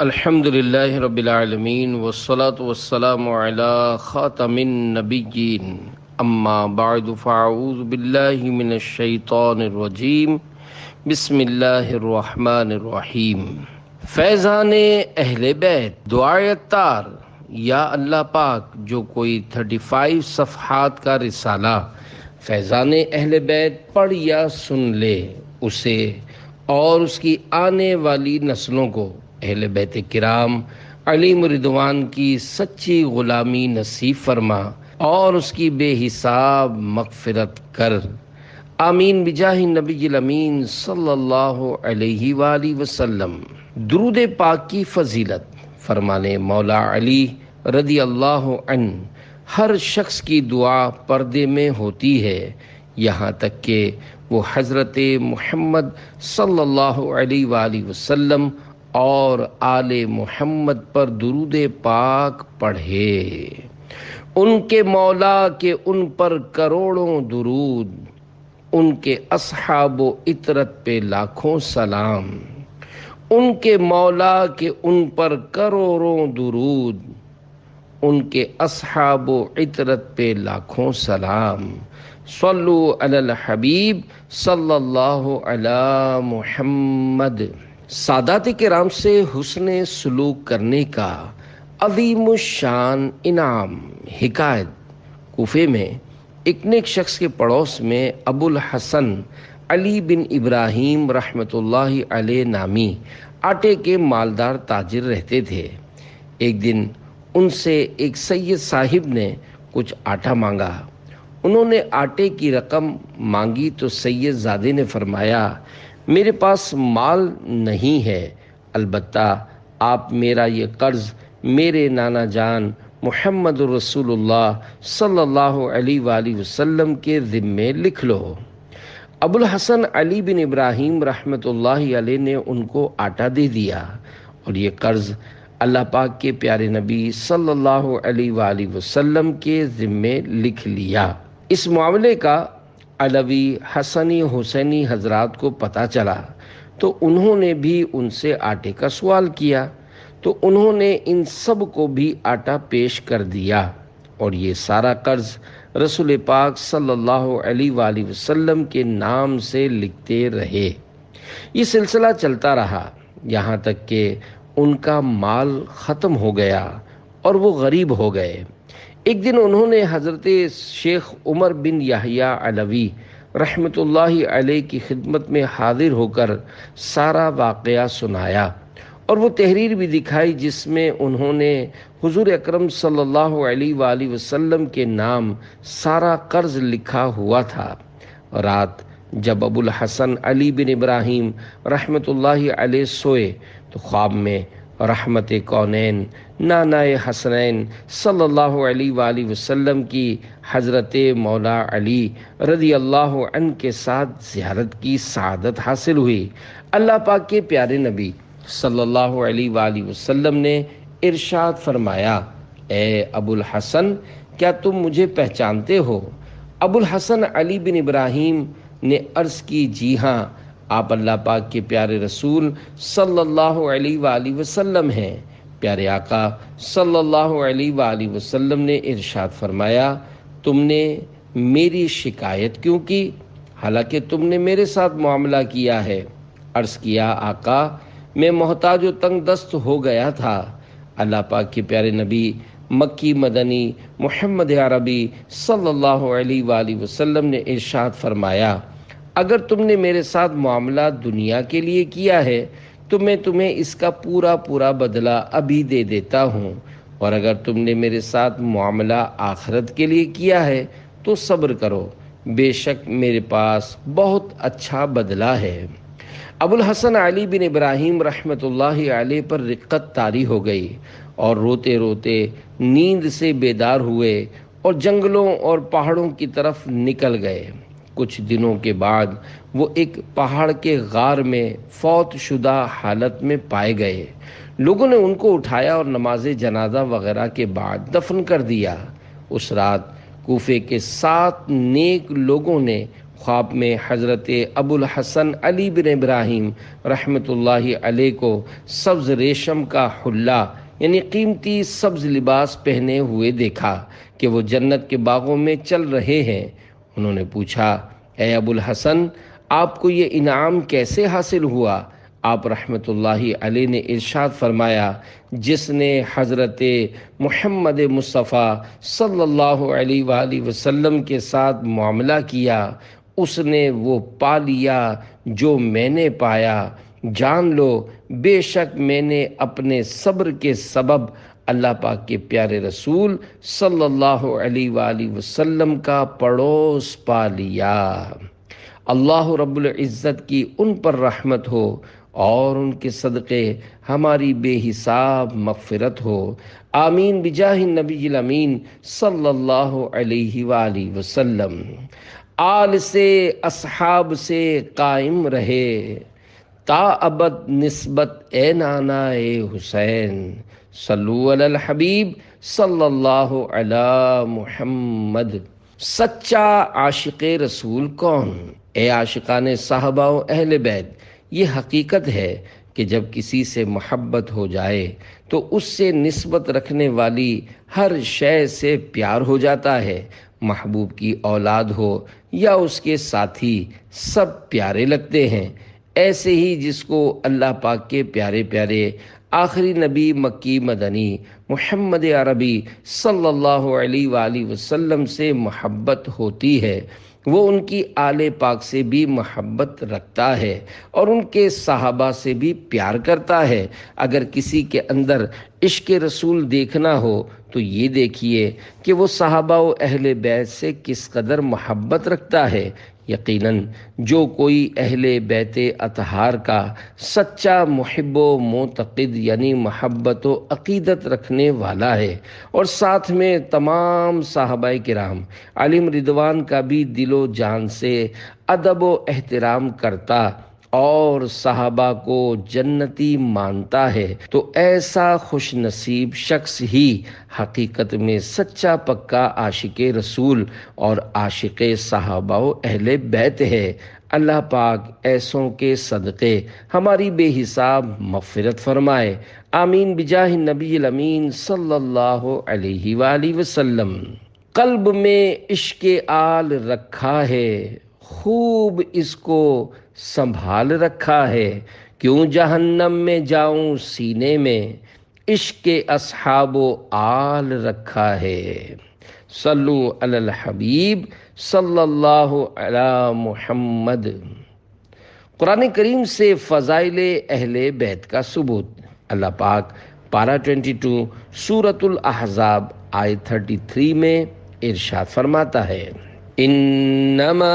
الحمد للہ رب العالمین والصلاة والسلام علی خاتم النبیین اما بعد فاعوذ باللہ من الشیطان الرجیم بسم اللہ الرحمن الرحیم۔ فیضان اہل بیت دعائے عطار۔ یا اللہ پاک، جو کوئی 35 صفحات کا رسالہ فیضان اہل بیت پڑھ یا سن لے، اسے اور اس کی آنے والی نسلوں کو اہل بیت کرام علیہم رضوان کی سچی غلامی نصیب فرما اور اس کی بے حساب مغفرت کر، آمین بجاہ نبی الامین صلی اللہ علیہ وآلہ وسلم۔ درود پاک کی فضیلت۔ فرمانے مولا علی رضی اللہ عنہ، ہر شخص کی دعا پردے میں ہوتی ہے، یہاں تک کہ وہ حضرت محمد صلی اللہ علیہ وآلہ وسلم اور آل محمد پر درود پاک پڑھے۔ ان کے مولا کے ان پر کروڑوں درود، ان کے اصحاب و اطرت پہ لاکھوں سلام۔ ان کے مولا کے ان پر کروڑوں درود، ان کے اصحاب و اطرت پہ لاکھوں سلام۔ صلو علی الحبیب صلی اللہ علی محمد۔ سادات کرام سے حسن سلوک کرنے کا عظیم الشان انعام۔ حکایت۔ کوفے میں ایک نیک شخص کے پڑوس میں ابو الحسن علی بن ابراہیم رحمۃ اللہ علیہ نامی آٹے کے مالدار تاجر رہتے تھے۔ ایک دن ان سے ایک سید صاحب نے کچھ آٹا مانگا۔ انہوں نے آٹے کی رقم مانگی تو سید زادے نے فرمایا، میرے پاس مال نہیں ہے، البتہ آپ میرا یہ قرض میرے نانا جان محمد رسول اللہ صلی اللہ علیہ وآلہ وسلم کے ذمے لکھ لو۔ ابو الحسن علی بن ابراہیم رحمۃ اللہ علیہ نے ان کو آٹا دے دیا اور یہ قرض اللہ پاک کے پیارے نبی صلی اللہ علیہ وآلہ وسلم کے ذمے لکھ لیا۔ اس معاملے کا علوی، حسنی، حسینی حضرات کو پتہ چلا تو انہوں نے بھی ان سے آٹے کا سوال کیا، تو انہوں نے ان سب کو بھی آٹا پیش کر دیا اور یہ سارا قرض رسول پاک صلی اللہ علیہ وآلہ وسلم کے نام سے لکھتے رہے۔ یہ سلسلہ چلتا رہا یہاں تک کہ ان کا مال ختم ہو گیا اور وہ غریب ہو گئے۔ ایک دن انہوں نے حضرت شیخ عمر بن یحییٰ علوی رحمۃ اللہ علیہ کی خدمت میں حاضر ہو کر سارا واقعہ سنایا اور وہ تحریر بھی دکھائی جس میں انہوں نے حضور اکرم صلی اللہ علیہ وآلہ وسلم کے نام سارا قرض لکھا ہوا تھا۔ رات جب ابو الحسن علی بن ابراہیم رحمۃ اللہ علیہ سوئے تو خواب میں رحمت کونین نانا حسنین صلی اللہ علیہ وآلہ وسلم کی حضرت مولا علی رضی اللہ عنہ کے ساتھ زیارت کی سعادت حاصل ہوئی۔ اللہ پاک کے پیارے نبی صلی اللہ علیہ وآلہ وسلم نے ارشاد فرمایا، اے ابو الحسن، کیا تم مجھے پہچانتے ہو؟ ابو الحسن علی بن ابراہیم نے عرض کی، جی ہاں، آپ اللہ پاک کے پیارے رسول صلی اللہ علیہ وآلہ وسلم ہیں۔ پیارے آقا صلی اللہ علیہ وآلہ وسلم نے ارشاد فرمایا، تم نے میری شکایت کیوں کی، حالانکہ تم نے میرے ساتھ معاملہ کیا ہے؟ عرض کیا، آقا، میں محتاج و تنگ دست ہو گیا تھا۔ اللہ پاک کے پیارے نبی مکی مدنی محمد عربی صلی اللہ علیہ وآلہ وسلم نے ارشاد فرمایا، اگر تم نے میرے ساتھ معاملہ دنیا کے لیے کیا ہے تو میں تمہیں اس کا پورا بدلہ ابھی دے دیتا ہوں، اور اگر تم نے میرے ساتھ معاملہ آخرت کے لیے کیا ہے تو صبر کرو، بے شک میرے پاس بہت اچھا بدلہ ہے۔ ابو الحسن علی بن ابراہیم رحمۃ اللہ علیہ پر رقت طاری ہو گئی اور روتے روتے نیند سے بیدار ہوئے اور جنگلوں اور پہاڑوں کی طرف نکل گئے۔ کچھ دنوں کے بعد وہ ایک پہاڑ کے غار میں فوت شدہ حالت میں پائے گئے۔ لوگوں نے ان کو اٹھایا اور نماز جنازہ وغیرہ کے بعد دفن کر دیا۔ اس رات کوفے کے 7 نیک لوگوں نے خواب میں حضرت ابو الحسن علی بن ابراہیم رحمۃ اللہ علیہ کو سبز ریشم کا حلہ یعنی قیمتی سبز لباس پہنے ہوئے دیکھا کہ وہ جنت کے باغوں میں چل رہے ہیں۔ انہوں نے پوچھا، اے ابو الحسن، آپ کو یہ انعام کیسے حاصل ہوا؟ آپ رحمۃ اللہ علیہ نے ارشاد فرمایا، جس نے حضرت محمد مصطفیٰ صلی اللہ علیہ وآلہ وسلم کے ساتھ معاملہ کیا، اس نے وہ پا لیا جو میں نے پایا۔ جان لو بے شک میں نے اپنے صبر کے سبب اللہ پاک کے پیارے رسول صلی اللہ علیہ وآلہ وسلم کا پڑوس پا لیا۔ اللہ رب العزت کی ان پر رحمت ہو اور ان کے صدقے ہماری بے حساب مغفرت ہو، آمین بجاہ النبی الامین صلی اللہ علیہ وآلہ وسلم۔ آل سے اصحاب سے قائم رہے تا ابد نسبت اے نانا اے حسین، صلو علی الحبیب صلی اللہ علی محمد۔ سچا عاشق رسول کون؟ اے عاشقان صحابہ و اہل بیت، یہ حقیقت ہے کہ جب کسی سے محبت ہو جائے تو اس سے نسبت رکھنے والی ہر شے سے پیار ہو جاتا ہے۔ محبوب کی اولاد ہو یا اس کے ساتھی، سب پیارے لگتے ہیں۔ ایسے ہی جس کو اللہ پاک کے پیارے پیارے آخری نبی مکی مدنی محمد عربی صلی اللہ علیہ وآلہ وسلم سے محبت ہوتی ہے، وہ ان کی آل پاک سے بھی محبت رکھتا ہے اور ان کے صحابہ سے بھی پیار کرتا ہے۔ اگر کسی کے اندر عشق رسول دیکھنا ہو تو یہ دیکھیے کہ وہ صحابہ و اہل بیت سے کس قدر محبت رکھتا ہے۔ یقیناً جو کوئی اہل بیت اطہار کا سچا محب و معتقد یعنی محبت و عقیدت رکھنے والا ہے اور ساتھ میں تمام صحابہ کرام علیہم رضوان کا بھی دل و جان سے ادب و احترام کرتا اور صحابہ کو جنتی مانتا ہے تو ایسا خوش نصیب شخص ہی حقیقت میں سچا پکا عاشق رسول اور عاشق صحابہ و اہل بیت ہے۔ اللہ پاک ایسوں کے صدقے ہماری بے حساب مغفرت فرمائے، آمین بجاہ النبی الامین صلی اللہ علیہ وآلہ وسلم۔ قلب میں عشق آل رکھا ہے، خوب اس کو سنبھال رکھا ہے، کیوں جہنم میں جاؤں سینے میں، عشق اصحاب و آل رکھا ہے۔ صلو علی الحبیب صلی اللہ علی محمد۔ قرآن کریم سے فضائل اہل بیت کا ثبوت۔ اللہ پاک پارہ 22 سورۃ الاحزاب آیت 33 میں ارشاد فرماتا ہے، انما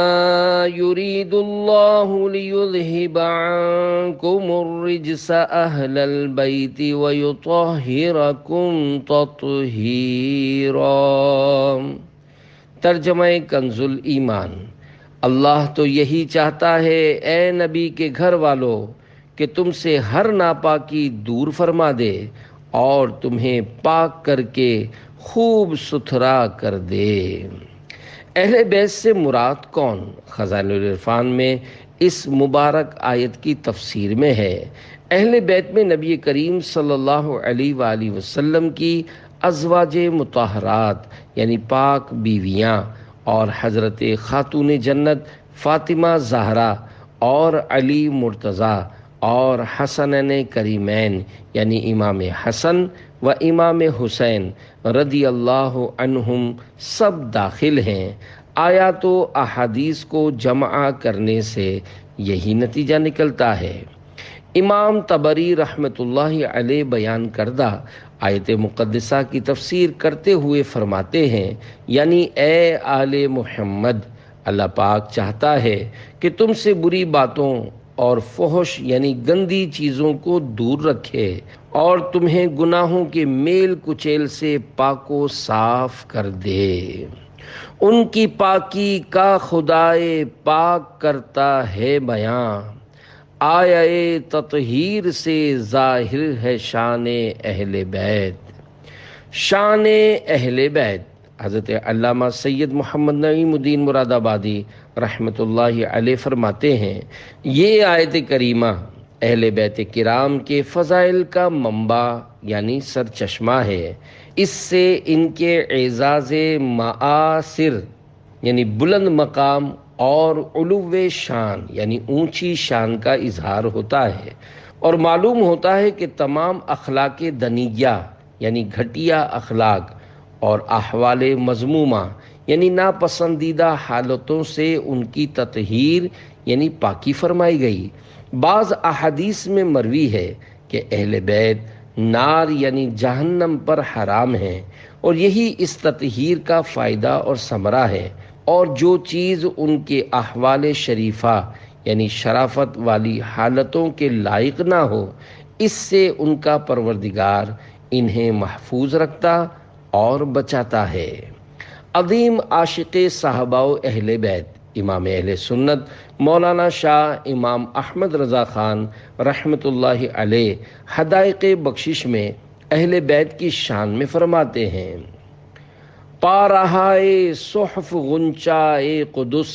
یرید اللہ لیذہب عنکم الرجس اہل البیت ویطہرکم تطہیرا۔ ترجمہ کنز الایمان۔ اللہ تو یہی چاہتا ہے اے نبی کے گھر والو کہ تم سے ہر ناپاکی دور فرما دے اور تمہیں پاک کر کے خوب ستھرا کر دے۔ اہل بیت سے مراد کون؟ خزائن العرفان میں اس مبارک آیت کی تفسیر میں ہے، اہل بیت میں نبی کریم صلی اللہ علیہ وآلہ وسلم کی ازواج مطہرات یعنی پاک بیویاں اور حضرت خاتون جنت فاطمہ زہرا اور علی مرتضیٰ اور حسنین کریمین یعنی امام حسن و امام حسین رضی اللہ عنہم سب داخل ہیں۔ آیات و احادیث کو جمع کرنے سے یہی نتیجہ نکلتا ہے۔ امام طبری رحمۃ اللہ علیہ بیان کردہ آیت مقدسہ کی تفسیر کرتے ہوئے فرماتے ہیں، یعنی اے آل محمد، اللہ پاک چاہتا ہے کہ تم سے بری باتوں اور فحش یعنی گندی چیزوں کو دور رکھے اور تمہیں گناہوں کے میل کچیل سے پاک و صاف کر دے۔ ان کی پاکی کا خدائے پاک کرتا ہے بیاں، آیے تطہیر سے ظاہر ہے شان اہل بیت۔ شان اہل بیت۔ حضرت علامہ سید محمد نعیم الدین مراد آبادی رحمۃ اللہ علیہ فرماتے ہیں، یہ آیت کریمہ اہل بیت کرام کے فضائل کا منبع یعنی سرچشمہ ہے۔ اس سے ان کے اعزاز معاصر یعنی بلند مقام اور علو شان یعنی اونچی شان کا اظہار ہوتا ہے، اور معلوم ہوتا ہے کہ تمام اخلاق دنیہ یعنی گھٹیا اخلاق اور احوال مذمومہ یعنی ناپسندیدہ حالتوں سے ان کی تطہیر یعنی پاکی فرمائی گئی۔ بعض احادیث میں مروی ہے کہ اہل بیت نار یعنی جہنم پر حرام ہیں، اور یہی اس تطہیر کا فائدہ اور ثمرہ ہے، اور جو چیز ان کے احوال شریفہ یعنی شرافت والی حالتوں کے لائق نہ ہو، اس سے ان کا پروردگار انہیں محفوظ رکھتا اور بچاتا ہے۔ عظیم عاشق صحابہ و اہل بیت امام اہل سنت مولانا شاہ امام احمد رضا خان رحمۃ اللہ علیہ حدائق بخشش میں اہل بیت کی شان میں فرماتے ہیں، پا رہائے صحف غنچائے قدس،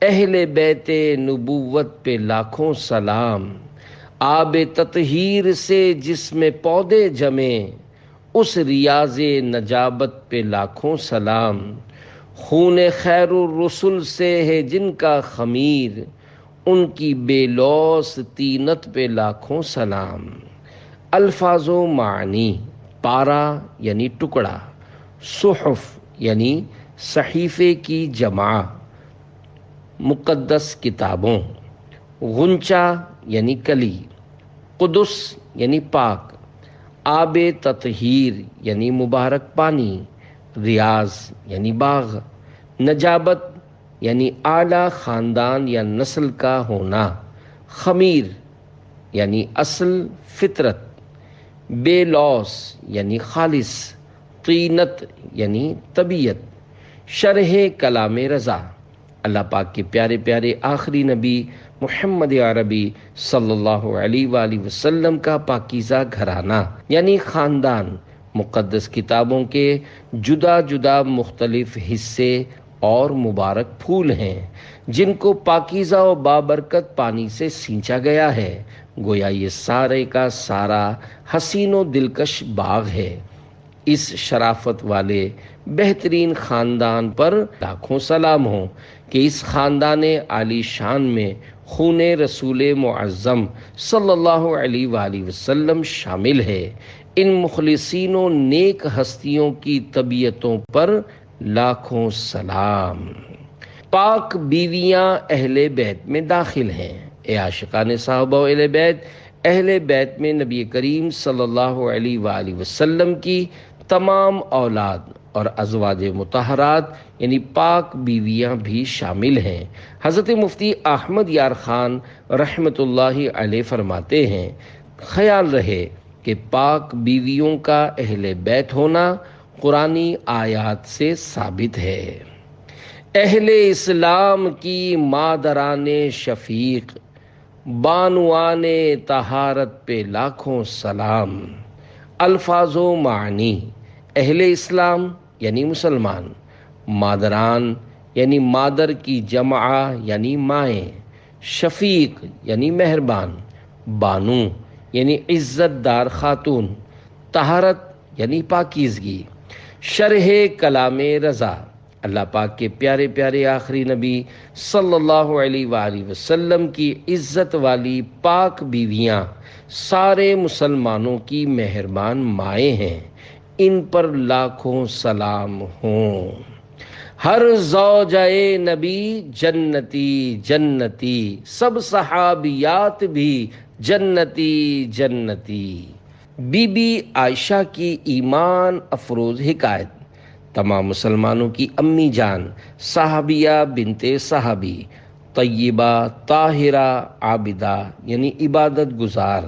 اہل بیت نبوت پہ لاکھوں سلام، آب تطہیر سے جس میں پودے جمے، اس ریاض نجابت پہ لاکھوں سلام، خون خیر الرسل سے ہے جن کا خمیر، ان کی بے لوث طینت پہ لاکھوں سلام۔ الفاظ و معنی: پارا یعنی ٹکڑا، صحف یعنی صحیفے کی جمع، مقدس کتابوں، غنچہ یعنی کلی، قدس یعنی پاک، آب تطہیر یعنی مبارک پانی، ریاض یعنی باغ، نجابت یعنی اعلیٰ خاندان یا نسل کا ہونا، خمیر یعنی اصل فطرت، بے لوث یعنی خالص، طینت یعنی طبیعت۔ شرح کلام رضا: اللہ پاک کے پیارے پیارے آخری نبی محمد عربی صلی اللہ علیہ وآلہ وسلم کا پاکیزہ گھرانہ یعنی خاندان، مقدس کتابوں کے جدا جدا مختلف حصے اور مبارک پھول ہیں جن کو پاکیزہ و بابرکت پانی سے سینچا گیا ہے، گویا یہ سارے کا سارا حسین و دلکش باغ ہے۔ اس شرافت والے بہترین خاندان پر لاکھوں سلام ہوں کہ اس خاندان عالی شان میں خون رسول معظم صلی اللہ علیہ وآلہ وسلم شامل ہے۔ ان مخلصین و نیک ہستیوں کی طبیعتوں پر لاکھوں سلام۔ پاک بیویاں اہل بیت میں داخل ہیں۔ اے عاشقان صحابہ و اہل بیت میں نبی کریم صلی اللہ علیہ وآلہ وسلم کی تمام اولاد اور ازواج مطہرات یعنی پاک بیویاں بھی شامل ہیں۔ حضرت مفتی احمد یار خان رحمۃ اللہ علیہ فرماتے ہیں، خیال رہے کہ پاک بیویوں کا اہل بیت ہونا قرآنی آیات سے ثابت ہے۔ اہل اسلام کی مادران شفیق، بانوان طہارت پہ لاکھوں سلام۔ الفاظ و معنی: اہل اسلام یعنی مسلمان، مادران یعنی مادر کی جمع یعنی مائیں، شفیق یعنی مہربان، بانو یعنی عزت دار خاتون، طہارت یعنی پاکیزگی۔ شرح کلام رضا: اللہ پاک کے پیارے پیارے آخری نبی صلی اللہ علیہ وآلہ وسلم کی عزت والی پاک بیویاں سارے مسلمانوں کی مہربان مائیں ہیں، ان پر لاکھوں سلام ہوں۔ ہر زوجہ نبی جنتی جنتی، سب صحابیات بھی جنتی جنتی۔ بی بی عائشہ کی ایمان افروز حکایت: تمام مسلمانوں کی امی جان، صحابیہ بنت صحابی، طیبہ طاہرہ عابدہ یعنی عبادت گزار،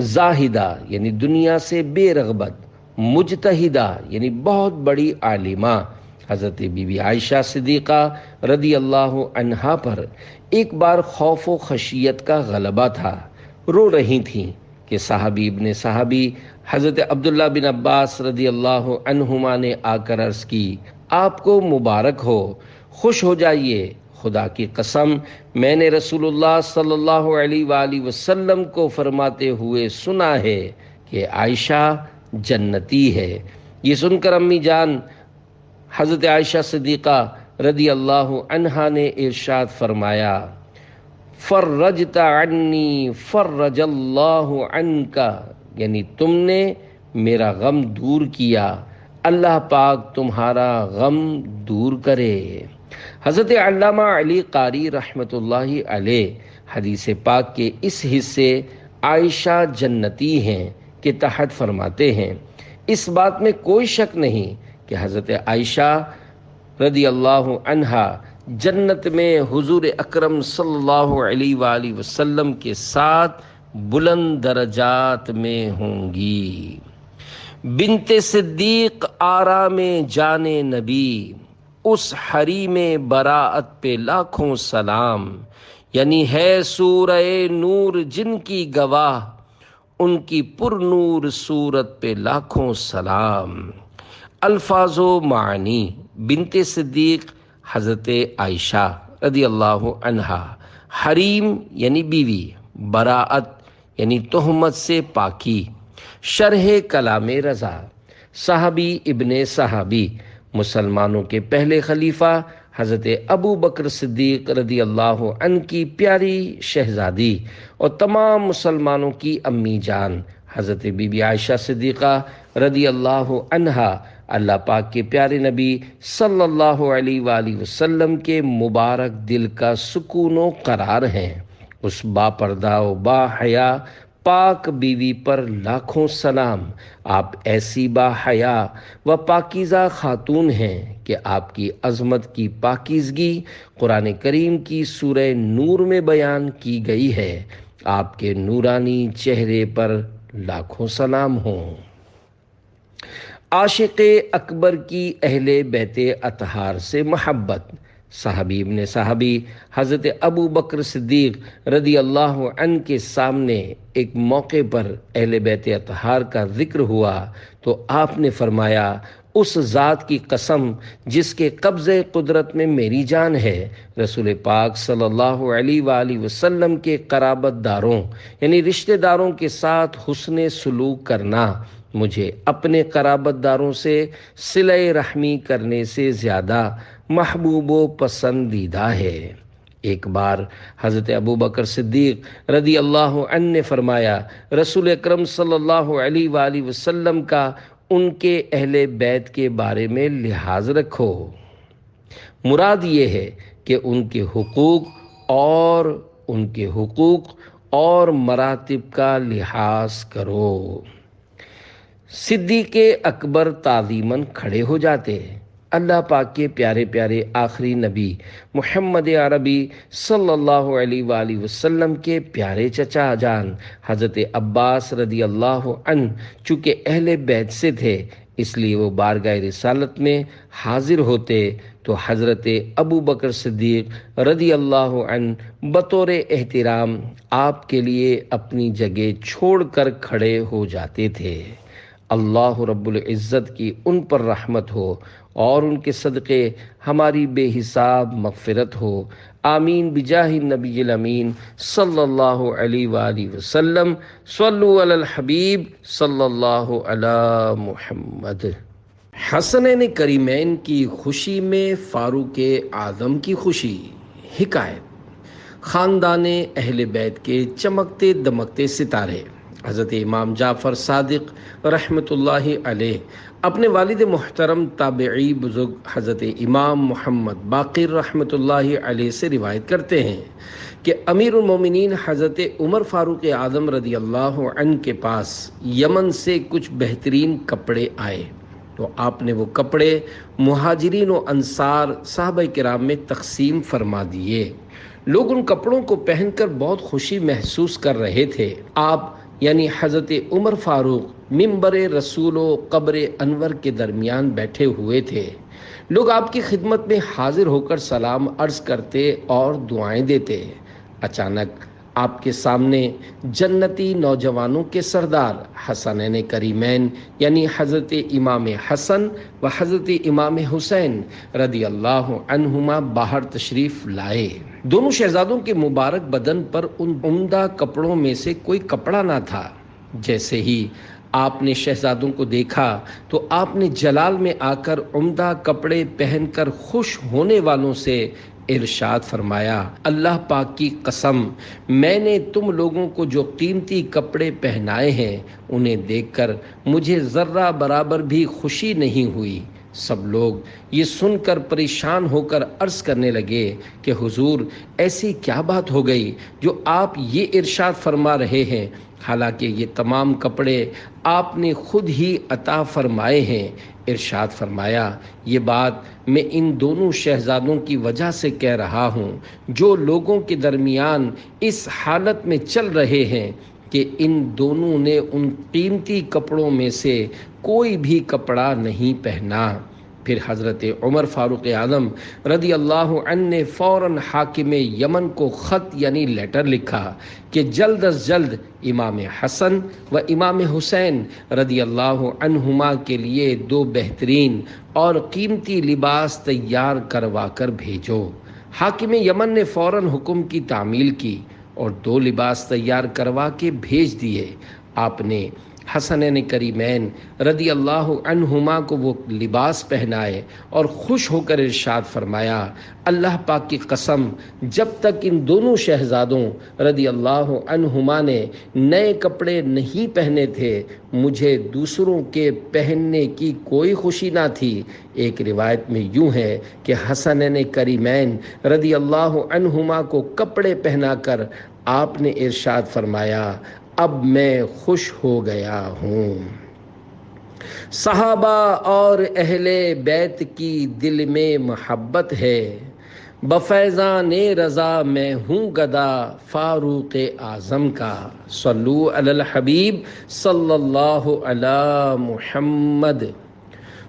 زاہدہ یعنی دنیا سے بے رغبت، مجتہدہ یعنی بہت بڑی عالمہ حضرت بی بی عائشہ صدیقہ رضی اللہ عنہا پر ایک بار خوف و خشیت کا غلبہ تھا۔ رو رہی تھیں کہ صحابی ابن صحابی حضرت عبداللہ بن عباس رضی اللہ عنہما نے آ کر عرض کی، آپ کو مبارک ہو، خوش ہو جائیے، خدا کی قسم میں نے رسول اللہ صلی اللہ علیہ وآلہ وسلم کو فرماتے ہوئے سنا ہے کہ عائشہ جنتی ہے۔ یہ سن کر امی جان حضرت عائشہ صدیقہ رضی اللہ عنہا نے ارشاد فرمایا، فرجت عنی فرج اللہ عنک، یعنی تم نے میرا غم دور کیا، اللہ پاک تمہارا غم دور کرے۔ حضرت علامہ علی قاری رحمۃ اللہ علیہ حدیث پاک کے اس حصے عائشہ جنتی ہیں کے تحت فرماتے ہیں، اس بات میں کوئی شک نہیں کہ حضرت عائشہ رضی اللہ عنہا جنت میں حضور اکرم صلی اللہ علیہ وآلہ وسلم کے ساتھ بلند درجات میں ہوں گی۔ بنت صدیق آرام جان نبی، اس حریم براعت پہ لاکھوں سلام، یعنی ہے سورہ نور جن کی گواہ، ان کی پر نور صورت پہ لاکھوں سلام۔ الفاظ و معنی: بنت صدیق حضرت عائشہ رضی اللہ عنہا، حریم یعنی بیوی، براعت یعنی تہمت سے پاکی۔ شرح کلام رضا: صحابی ابن صحابی، مسلمانوں کے پہلے خلیفہ حضرت ابو بکر صدیق رضی اللہ عنہ کی پیاری شہزادی اور تمام مسلمانوں کی امی جان حضرت بی بی عائشہ صدیقہ رضی اللہ عنہا، اللہ پاک کے پیارے نبی صلی اللہ علیہ وآلہ وسلم کے مبارک دل کا سکون و قرار ہیں۔ اس با پردہ و با حیا پاک بیوی پر لاکھوں سلام۔ آپ ایسی با حیا و پاکیزہ خاتون ہیں کہ آپ کی عظمت کی پاکیزگی قرآن کریم کی سورہ نور میں بیان کی گئی ہے۔ آپ کے نورانی چہرے پر لاکھوں سلام ہوں۔ عاشق اکبر کی اہل بیت اطہار سے محبت: صحابی ابن صحابی حضرت ابو بکر صدیق رضی اللہ عنہ کے سامنے ایک موقع پر اہل بیت اطہار کا ذکر ہوا تو آپ نے فرمایا، اس ذات کی قسم جس کے قبضے قدرت میں میری جان ہے، رسول پاک صلی اللہ علیہ وآلہ وسلم کے قرابت داروں یعنی رشتہ داروں کے ساتھ حسن سلوک کرنا مجھے اپنے قرابت داروں سے صلہ رحمی کرنے سے زیادہ محبوب و پسندیدہ ہے۔ ایک بار حضرت ابو بکر صدیق رضی اللہ عنہ نے فرمایا، رسول اکرم صلی اللہ علیہ وآلہ وسلم کا ان کے اہل بیت کے بارے میں لحاظ رکھو، مراد یہ ہے کہ ان کے حقوق اور مراتب کا لحاظ کرو۔ صدیق اکبر تعظیماً کھڑے ہو جاتے، اللہ پاک کے پیارے پیارے آخری نبی محمد عربی صلی اللہ علیہ وآلہ وسلم کے پیارے چچا جان حضرت عباس رضی اللہ عنہ چونکہ اہل بیت سے تھے، اس لیے وہ بارگاہ رسالت میں حاضر ہوتے تو حضرت ابو بکر صدیق رضی اللہ عنہ بطور احترام آپ کے لیے اپنی جگہ چھوڑ کر کھڑے ہو جاتے تھے۔ اللہ رب العزت کی ان پر رحمت ہو اور ان کے صدقے ہماری بے حساب مغفرت ہو، آمین بجاہ النبی الامین صلی اللہ علیہ وآلہ وسلم۔ صلو علی الحبیب صلی اللہ علی محمد۔ حسنین کریمین کی خوشی میں فاروق اعظم کی خوشی۔ حکایت: خاندان اہل بیت کے چمکتے دمکتے ستارے حضرت امام جعفر صادق رحمۃ اللہ علیہ اپنے والد محترم تابعی بزرگ حضرت امام محمد باقر رحمۃ اللہ علیہ سے روایت کرتے ہیں کہ امیر المومنین حضرت عمر فاروق اعظم رضی اللہ عنہ کے پاس یمن سے کچھ بہترین کپڑے آئے تو آپ نے وہ کپڑے مہاجرین و انصار صحابہ کرام میں تقسیم فرما دیے۔ لوگ ان کپڑوں کو پہن کر بہت خوشی محسوس کر رہے تھے۔ آپ یعنی حضرت عمر فاروق منبر رسول و قبر انور کے درمیان بیٹھے ہوئے تھے۔ لوگ آپ کی خدمت میں حاضر ہو کر سلام عرض کرتے اور دعائیں دیتے۔ اچانک آپ کے سامنے جنتی نوجوانوں کے سردار حسنین کریمین یعنی حضرت امام حسن و حضرت امام حسین رضی اللہ عنہما باہر تشریف لائے۔ دونوں شہزادوں کے مبارک بدن پر ان عمدہ کپڑوں میں سے کوئی کپڑا نہ تھا۔ جیسے ہی آپ نے شہزادوں کو دیکھا تو آپ نے جلال میں آ کر عمدہ کپڑے پہن کر خوش ہونے والوں سے ارشاد فرمایا، اللہ پاک کی قسم، میں نے تم لوگوں کو جو قیمتی کپڑے پہنائے ہیں انہیں دیکھ کر مجھے ذرہ برابر بھی خوشی نہیں ہوئی۔ سب لوگ یہ سن کر پریشان ہو کر عرض کرنے لگے کہ حضور ایسی کیا بات ہو گئی جو آپ یہ ارشاد فرما رہے ہیں، حالانکہ یہ تمام کپڑے آپ نے خود ہی عطا فرمائے ہیں۔ ارشاد فرمایا، یہ بات میں ان دونوں شہزادوں کی وجہ سے کہہ رہا ہوں جو لوگوں کے درمیان اس حالت میں چل رہے ہیں کہ ان دونوں نے ان قیمتی کپڑوں میں سے کوئی بھی کپڑا نہیں پہنا۔ پھر حضرت عمر فاروق اعظم رضی اللہ عنہ نے فوراً حاکم یمن کو خط یعنی لیٹر لکھا کہ جلد از جلد امام حسن و امام حسین رضی اللہ عنہما کے لیے 2 بہترین اور قیمتی لباس تیار کروا کر بھیجو۔ حاکم یمن نے فوراً حکم کی تعمیل کی اور 2 لباس تیار کروا کے بھیج دیے۔ آپ نے حسنین کریمین رضی اللہ عنہما کو وہ لباس پہنائے اور خوش ہو کر ارشاد فرمایا، اللہ پاک کی قسم، جب تک ان دونوں شہزادوں رضی اللہ عنہما نے نئے کپڑے نہیں پہنے تھے مجھے دوسروں کے پہننے کی کوئی خوشی نہ تھی۔ ایک روایت میں یوں ہے کہ حسنین کریمین رضی اللہ عنہما کو کپڑے پہنا کر آپ نے ارشاد فرمایا، اب میں خوش ہو گیا ہوں۔ صحابہ اور اہل بیت کی دل میں محبت ہے، بفیضان رضا میں ہوں گدا فاروق اعظم کا۔ صلو علی الحبیب صلی اللہ علی محمد۔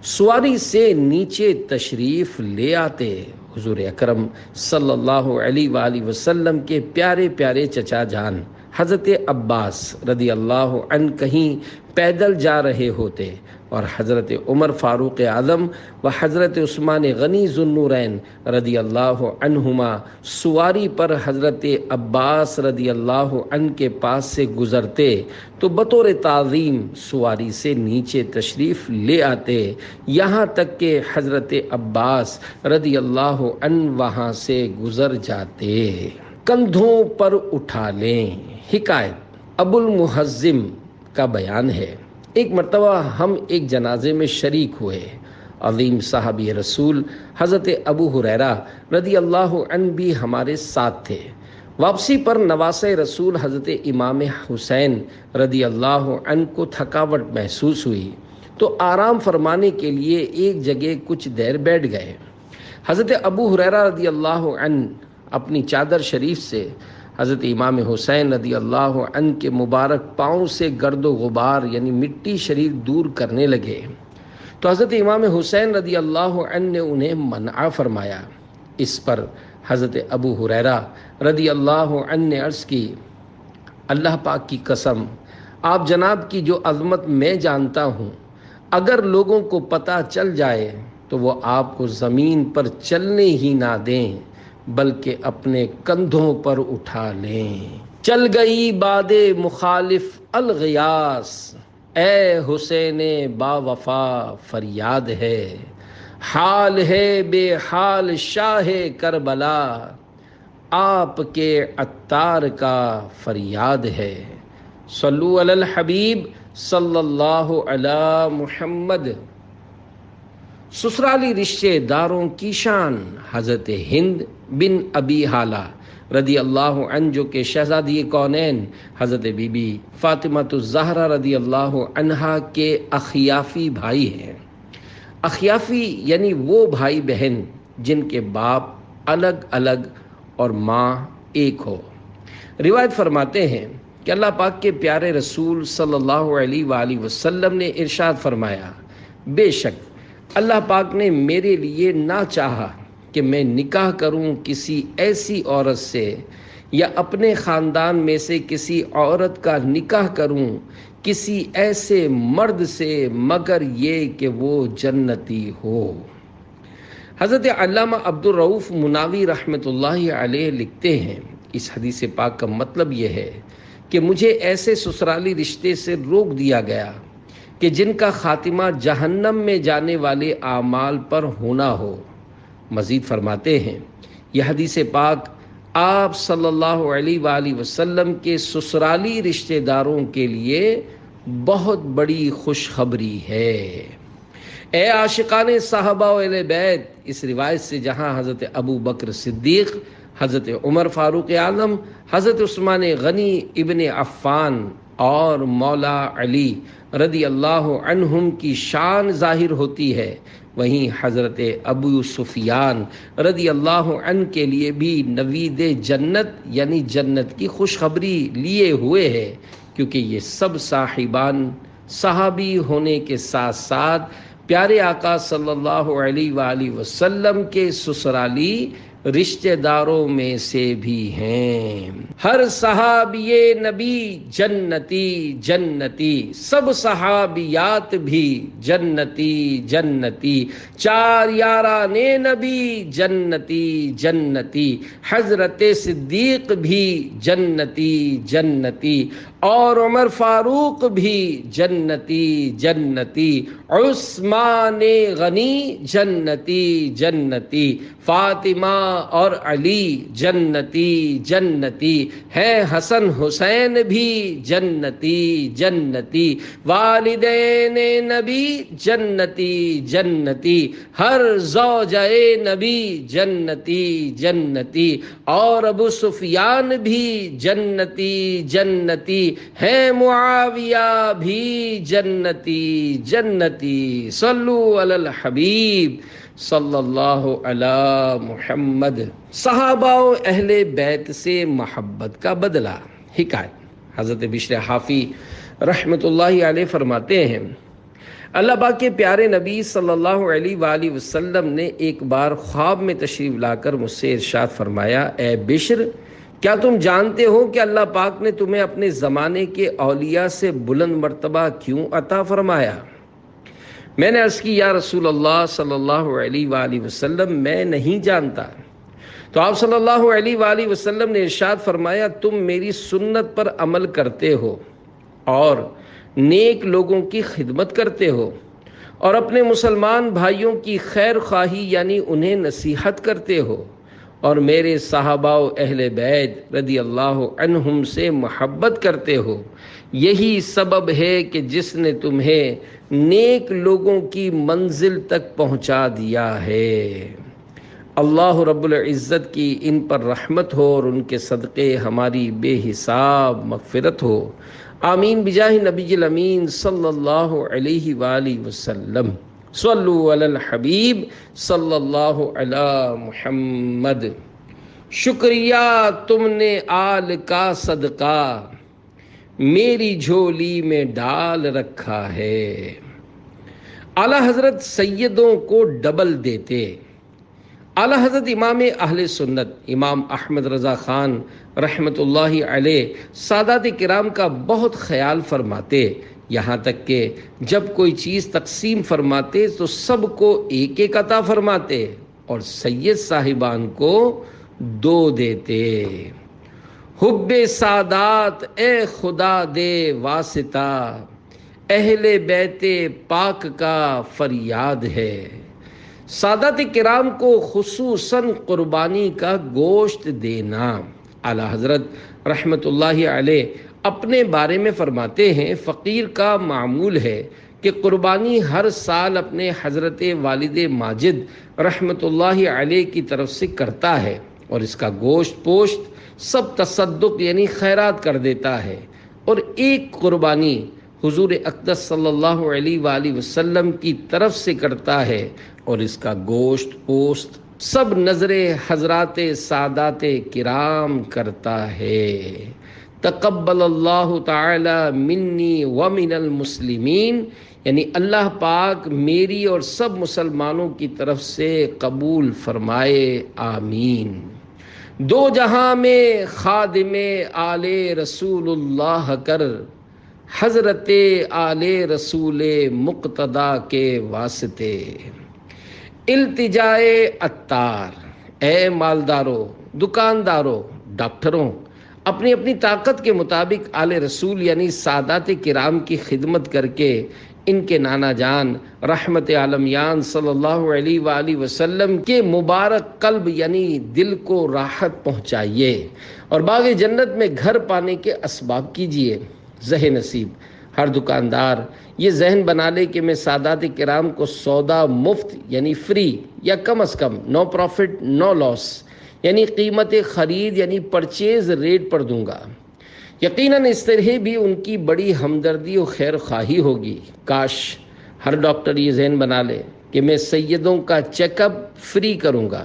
سواری سے نیچے تشریف لے آتے حضور اکرم صلی اللہ علیہ وآلہ وسلم کے پیارے پیارے چچا جان حضرت عباس رضی اللہ عنہ کہیں پیدل جا رہے ہوتے اور حضرت عمر فاروق اعظم و حضرت عثمان غنی ذو النورین رضی اللہ عنہما سواری پر حضرت عباس رضی اللہ عنہ کے پاس سے گزرتے تو بطور تعظیم سواری سے نیچے تشریف لے آتے، یہاں تک کہ حضرت عباس رضی اللہ عنہ وہاں سے گزر جاتے۔ کندھوں پر اٹھا لیں۔ حکایت ابو المحزم کا بیان ہے، ایک مرتبہ ہم ایک جنازے میں شریک ہوئے۔ عظیم صحابی رسول حضرت ابو ہریرہ رضی اللہ عنہ بھی ہمارے ساتھ تھے۔ واپسی پر نواسۂ رسول حضرت امام حسین رضی اللہ عنہ کو تھکاوٹ محسوس ہوئی تو آرام فرمانے کے لیے ایک جگہ کچھ دیر بیٹھ گئے۔ حضرت ابو ہریرہ رضی اللہ عنہ اپنی چادر شریف سے حضرت امام حسین رضی اللہ عنہ کے مبارک پاؤں سے گرد و غبار یعنی مٹی شریف دور کرنے لگے تو حضرت امام حسین رضی اللہ عنہ نے انہیں منع فرمایا۔ اس پر حضرت ابو ہریرہ رضی اللہ عنہ نے عرض کی، اللہ پاک کی قسم، آپ جناب کی جو عظمت میں جانتا ہوں، اگر لوگوں کو پتہ چل جائے تو وہ آپ کو زمین پر چلنے ہی نہ دیں بلکہ اپنے کندھوں پر اٹھا لیں۔ چل گئی باد مخالف الغیاث، اے حسین با وفا فریاد ہے، حال ہے بے حال شاہ کربلا، آپ کے عطار کا فریاد ہے۔ صلو علی الحبیب صلی اللہ علی محمد۔ سسرالی رشتے داروں کی شان حضرت ہند بن ابی حالہ رضی اللہ عنہ جو کہ شہزادی کونین حضرت بی بی فاطمہ الزہرا رضی اللہ عنہا کے اخیافی بھائی ہیں۔ اخیافی یعنی وہ بھائی بہن جن کے باپ الگ الگ اور ماں ایک ہو۔ روایت فرماتے ہیں کہ اللہ پاک کے پیارے رسول صلی اللہ علیہ وآلہ وسلم نے ارشاد فرمایا، بے شک اللہ پاک نے میرے لیے نہ چاہا کہ میں نکاح کروں کسی ایسی عورت سے یا اپنے خاندان میں سے کسی عورت کا نکاح کروں کسی ایسے مرد سے مگر یہ کہ وہ جنتی ہو۔ حضرت علامہ عبدالرؤف مناوی رحمۃ اللہ علیہ لکھتے ہیں، اس حدیث پاک کا مطلب یہ ہے کہ مجھے ایسے سسرالی رشتے سے روک دیا گیا کہ جن کا خاتمہ جہنم میں جانے والے اعمال پر ہونا ہو۔ مزید فرماتے ہیں یہ حدیث پاک آپ صلی اللہ علیہ وآلہ وسلم کے سسرالی رشتہ داروں کے لیے بہت بڑی خوشخبری ہے۔ اے عاشقان صحابہ و اہل بیت، اس روایت سے جہاں حضرت ابو بکر صدیق، حضرت عمر فاروق اعظم، حضرت عثمان غنی ابن عفان اور مولا علی رضی اللہ عنہم کی شان ظاہر ہوتی ہے، وہیں حضرت ابو سفیان رضی اللہ عنہ کے لیے بھی نوید جنت یعنی جنت کی خوشخبری لیے ہوئے ہے، کیونکہ یہ سب صاحبان صحابی ہونے کے ساتھ ساتھ پیارے آقا صلی اللہ علیہ وآلہ وسلم کے سسرالی رشتہ داروں میں سے بھی ہیں۔ ہر صحابی نبی جنتی جنتی، سب صحابیات بھی جنتی جنتی، چار یاران نبی جنتی جنتی، حضرت صدیق بھی جنتی جنتی، اور عمر فاروق بھی جنتی جنتی، عثمان غنی جنتی جنتی، فاطمہ اور علی جنتی جنتی ہے، حسن حسین بھی جنتی جنتی، والدین نبی جنتی جنتی، ہر زوجہ نبی جنتی جنتی، اور ابو سفیان بھی جنتی جنتی ہے، معاویہ بھی جنتی جنتی۔ صلو علی الحبیب صلی اللہ علی محمد۔ صحابہ و اہل بیت سے محبت کا بدلہ۔ حکایت، حضرت بشر حافی رحمۃ اللہ علیہ فرماتے ہیں، اللہ پاک کے پیارے نبی صلی اللہ علیہ وآلہ وسلم نے ایک بار خواب میں تشریف لا کر مجھ سے ارشاد فرمایا، اے بشر، کیا تم جانتے ہو کہ اللہ پاک نے تمہیں اپنے زمانے کے اولیاء سے بلند مرتبہ کیوں عطا فرمایا؟ میں نے عرض کی، یا رسول اللہ صلی اللہ علیہ وآلہ وسلم، میں نہیں جانتا۔ تو آپ صلی اللہ علیہ وآلہ وسلم نے ارشاد فرمایا، تم میری سنت پر عمل کرتے ہو اور نیک لوگوں کی خدمت کرتے ہو اور اپنے مسلمان بھائیوں کی خیر خواہی یعنی انہیں نصیحت کرتے ہو اور میرے صحابہ و اہل بیت رضی اللہ عنہم سے محبت کرتے ہو۔ یہی سبب ہے کہ جس نے تمہیں نیک لوگوں کی منزل تک پہنچا دیا ہے۔ اللہ رب العزت کی ان پر رحمت ہو اور ان کے صدقے ہماری بے حساب مغفرت ہو، آمین بجاہ نبی الامین صلی اللہ علیہ وآلہ وسلم۔ صلو علی الحبیب صلی اللہ علی محمد۔ شکریہ تم نے آل کا صدقہ میری جھولی میں ڈال رکھا ہے۔ اعلیٰ حضرت سیدوں کو ڈبل دیتے۔ اعلیٰ حضرت امام اہل سنت امام احمد رضا خان رحمۃ اللہ علیہ سادات کرام کا بہت خیال فرماتے، یہاں تک کہ جب کوئی چیز تقسیم فرماتے تو سب کو ایک ایک عطا فرماتے اور سید صاحبان کو 2 دیتے۔ حب سادات اے خدا دے واسطہ، اہل بیت پاک کا فریاد ہے۔ سادات کرام کو خصوصاً قربانی کا گوشت دینا۔ اعلیٰ حضرت رحمۃ اللہ علیہ اپنے بارے میں فرماتے ہیں، فقیر کا معمول ہے کہ قربانی ہر سال اپنے حضرت والد ماجد رحمۃ اللہ علیہ کی طرف سے کرتا ہے اور اس کا گوشت پوشت سب تصدق یعنی خیرات کر دیتا ہے، اور ایک قربانی حضور اقدس صلی اللہ علیہ وآلہ وسلم کی طرف سے کرتا ہے اور اس کا گوشت پوشت سب نظر حضرات سادات کرام کرتا ہے۔ تقبل اللہ تعالی منی ومن المسلمین، یعنی اللہ پاک میری اور سب مسلمانوں کی طرف سے قبول فرمائے، آمین۔ دو جہاں میں خادم آل رسول اللہ کر، حضرت آل رسول مقتدا کے واسطے۔ التجائے عطار، اے مالداروں، دکانداروں، ڈاکٹروں، اپنی اپنی طاقت کے مطابق آل رسول یعنی سادات کرام کی خدمت کر کے ان کے نانا جان رحمت عالمیان صلی اللہ علیہ وآلہ وسلم کے مبارک قلب یعنی دل کو راحت پہنچائیے اور باغ جنت میں گھر پانے کے اسباب کیجیے۔ زہ نصیب ہر دکاندار یہ ذہن بنا لے کہ میں سادات کرام کو سودا مفت یعنی فری یا کم از کم نو پروفٹ نو لاس یعنی قیمت خرید یعنی پرچیز ریٹ پر دوں گا۔ یقیناً اس طرح بھی ان کی بڑی ہمدردی و خیر خواہی ہوگی۔ کاش ہر ڈاکٹر یہ ذہن بنا لے کہ میں سیدوں کا چیک اپ فری کروں گا،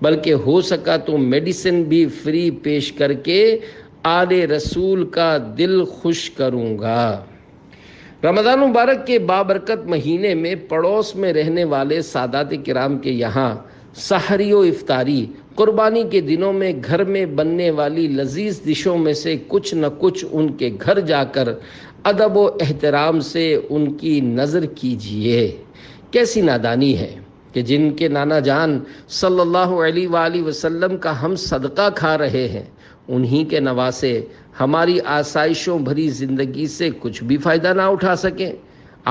بلکہ ہو سکا تو میڈیسن بھی فری پیش کر کے آل رسول کا دل خوش کروں گا۔ رمضان مبارک کے بابرکت مہینے میں پڑوس میں رہنے والے سادات کرام کے یہاں سحری و افطاری، قربانی کے دنوں میں گھر میں بننے والی لذیذ ڈشوں میں سے کچھ نہ کچھ ان کے گھر جا کر ادب و احترام سے ان کی نظر کیجیے۔ کیسی نادانی ہے کہ جن کے نانا جان صلی اللہ علیہ وآلہ وسلم کا ہم صدقہ کھا رہے ہیں، انہی کے نواسے ہماری آسائشوں بھری زندگی سے کچھ بھی فائدہ نہ اٹھا سکیں۔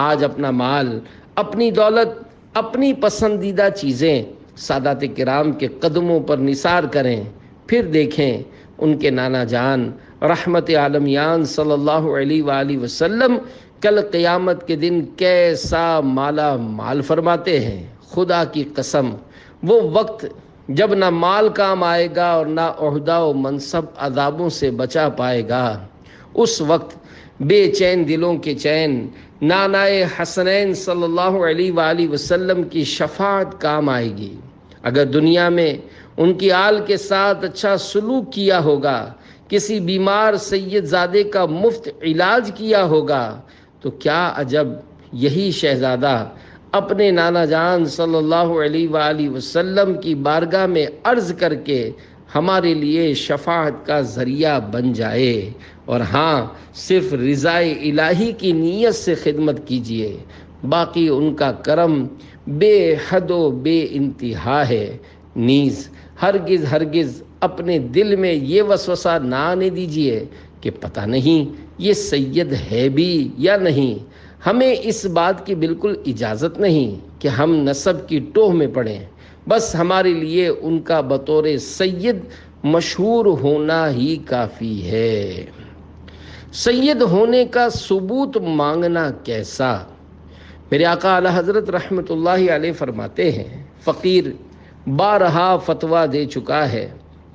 آج اپنا مال، اپنی دولت، اپنی پسندیدہ چیزیں سادات کرام کے قدموں پر نثار کریں، پھر دیکھیں ان کے نانا جان رحمت عالمیان صلی اللہ علیہ وآلہ وسلم کل قیامت کے دن کیسا مالا مال فرماتے ہیں۔ خدا کی قسم وہ وقت جب نہ مال کام آئے گا اور نہ عہدہ و منصب عذابوں سے بچا پائے گا، اس وقت بے چین دلوں کے چین نانائے حسنین صلی اللہ علیہ وآلہ وسلم کی شفاعت کام آئے گی۔ اگر دنیا میں ان کی آل کے ساتھ اچھا سلوک کیا ہوگا، کسی بیمار سید زادے کا مفت علاج کیا ہوگا، تو کیا عجب یہی شہزادہ اپنے نانا جان صلی اللہ علیہ وآلہ وسلم کی بارگاہ میں عرض کر کے ہمارے لیے شفاعت کا ذریعہ بن جائے۔ اور ہاں، صرف رضا الہی کی نیت سے خدمت کیجیے، باقی ان کا کرم بے حد و بے انتہا ہے۔ نیز ہرگز اپنے دل میں یہ وسوسہ نہ آنے دیجیے کہ پتہ نہیں یہ سید ہے بھی یا نہیں۔ ہمیں اس بات کی بالکل اجازت نہیں کہ ہم نسب کی ٹوہ میں پڑیں، بس ہمارے لیے ان کا بطور سید مشہور ہونا ہی کافی ہے۔ سید ہونے کا ثبوت مانگنا کیسا؟ میرے آقا اعلی حضرت رحمت اللہ علیہ فرماتے ہیں، فقیر بارہا فتویٰ دے چکا ہے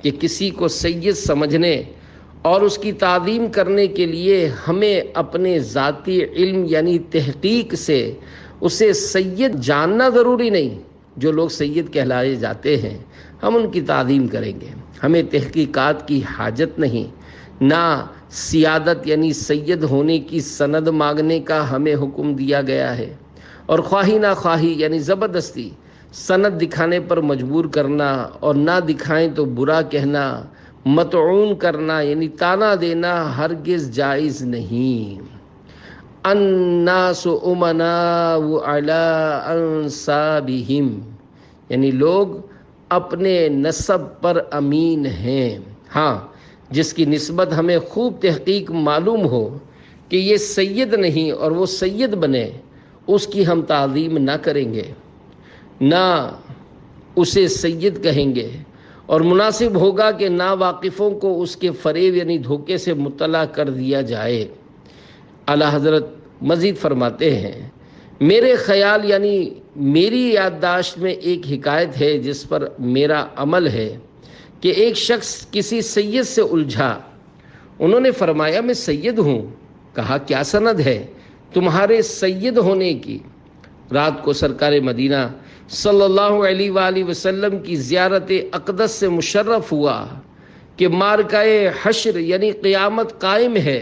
کہ کسی کو سید سمجھنے اور اس کی تعظیم کرنے کے لیے ہمیں اپنے ذاتی علم یعنی تحقیق سے اسے سید جاننا ضروری نہیں۔ جو لوگ سید کہلائے جاتے ہیں ہم ان کی تعظیم کریں گے، ہمیں تحقیقات کی حاجت نہیں، نہ سیادت یعنی سید ہونے کی سند مانگنے کا ہمیں حکم دیا گیا ہے، اور خواہی نہ خواہی یعنی زبردستی سند دکھانے پر مجبور کرنا اور نہ دکھائیں تو برا کہنا، مطعون کرنا یعنی تانا دینا ہرگز جائز نہیں۔ الناس امناء علی انسابہم یعنی لوگ اپنے نسب پر امین ہیں۔ ہاں، جس کی نسبت ہمیں خوب تحقیق معلوم ہو کہ یہ سید نہیں اور وہ سید بنے، اس کی ہم تعظیم نہ کریں گے، نہ اسے سید کہیں گے، اور مناسب ہوگا کہ ناواقفوں کو اس کے فریب یعنی دھوکے سے مطلع کر دیا جائے۔ اعلی حضرت مزید فرماتے ہیں، میرے خیال یعنی میری یادداشت میں ایک حکایت ہے جس پر میرا عمل ہے کہ ایک شخص کسی سید سے الجھا۔ انہوں نے فرمایا، میں سید ہوں۔ کہا، کیا سند ہے تمہارے سید ہونے کی؟ رات کو سرکار مدینہ صلی اللہ علیہ وآلہ وسلم کی زیارت اقدس سے مشرف ہوا کہ مارکہ حشر یعنی قیامت قائم ہے،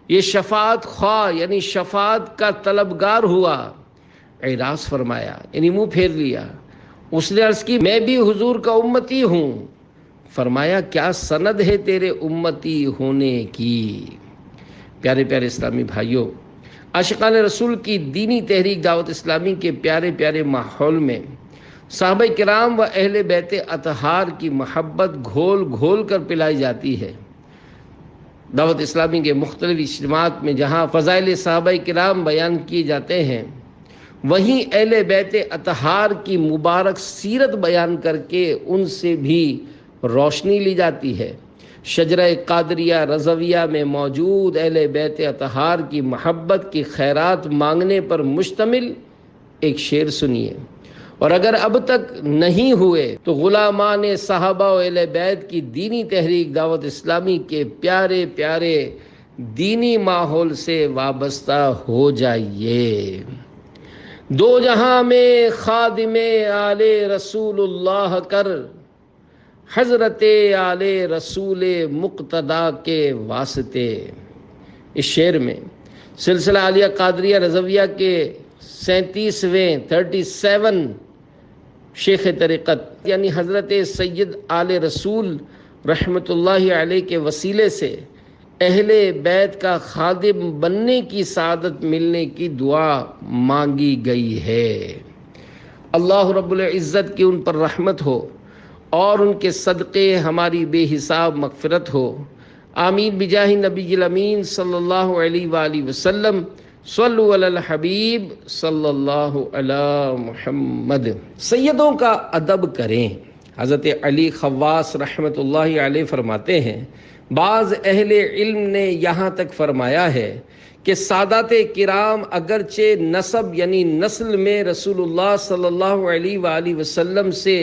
یہ شفاعت خواہ یعنی شفاعت کا طلبگار ہوا۔ اعراض فرمایا یعنی منہ پھیر لیا۔ اس نے عرض کی، میں بھی حضور کا امتی ہوں۔ فرمایا کیا سند ہے تیرے امتی ہونے کی۔ پیارے پیارے اسلامی بھائیوں، عاشقان رسول کی دینی تحریک دعوت اسلامی کے پیارے پیارے ماحول میں صحابہ کرام و اہل بیت اطہار کی محبت گھول گھول کر پلائی جاتی ہے۔ دعوت اسلامی کے مختلف اجتماعات میں جہاں فضائل صحابہ کرام بیان کیے جاتے ہیں، وہیں اہل بیت اطہار کی مبارک سیرت بیان کر کے ان سے بھی روشنی لی جاتی ہے۔ شجرہ قادریہ رضویہ میں موجود اہل بیت اطہار کی محبت کی خیرات مانگنے پر مشتمل ایک شعر سنیے، اور اگر اب تک نہیں ہوئے تو غلامان صحابہ و اہل بیت کی دینی تحریک دعوت اسلامی کے پیارے پیارے دینی ماحول سے وابستہ ہو جائیے۔ دو جہاں میں خادم آل رسول اللہ کر، حضرت آل رسول مقتدا کے واسطے۔ اس شعر میں سلسلہ عالیہ قادریہ رضویہ کے 37 شیخ طریقت یعنی حضرت سید آل رسول رحمۃ اللہ علیہ کے وسیلے سے اہل بیت کا خادم بننے کی سعادت ملنے کی دعا مانگی گئی ہے۔ اللہ رب العزت کی ان پر رحمت ہو اور ان کے صدقے ہماری بے حساب مغفرت ہو، آمین بجاہ نبی الامین صلی اللہ علیہ وآلہ وسلم۔ صلو علی الحبیب صلی اللہ علی محمد۔ سیدوں کا ادب کریں۔ حضرت علی خواص رحمۃ اللہ علیہ فرماتے ہیں، بعض اہل علم نے یہاں تک فرمایا ہے کہ سادات کرام اگرچہ نسب یعنی نسل میں رسول اللہ صلی اللہ علیہ وآلہ وسلم سے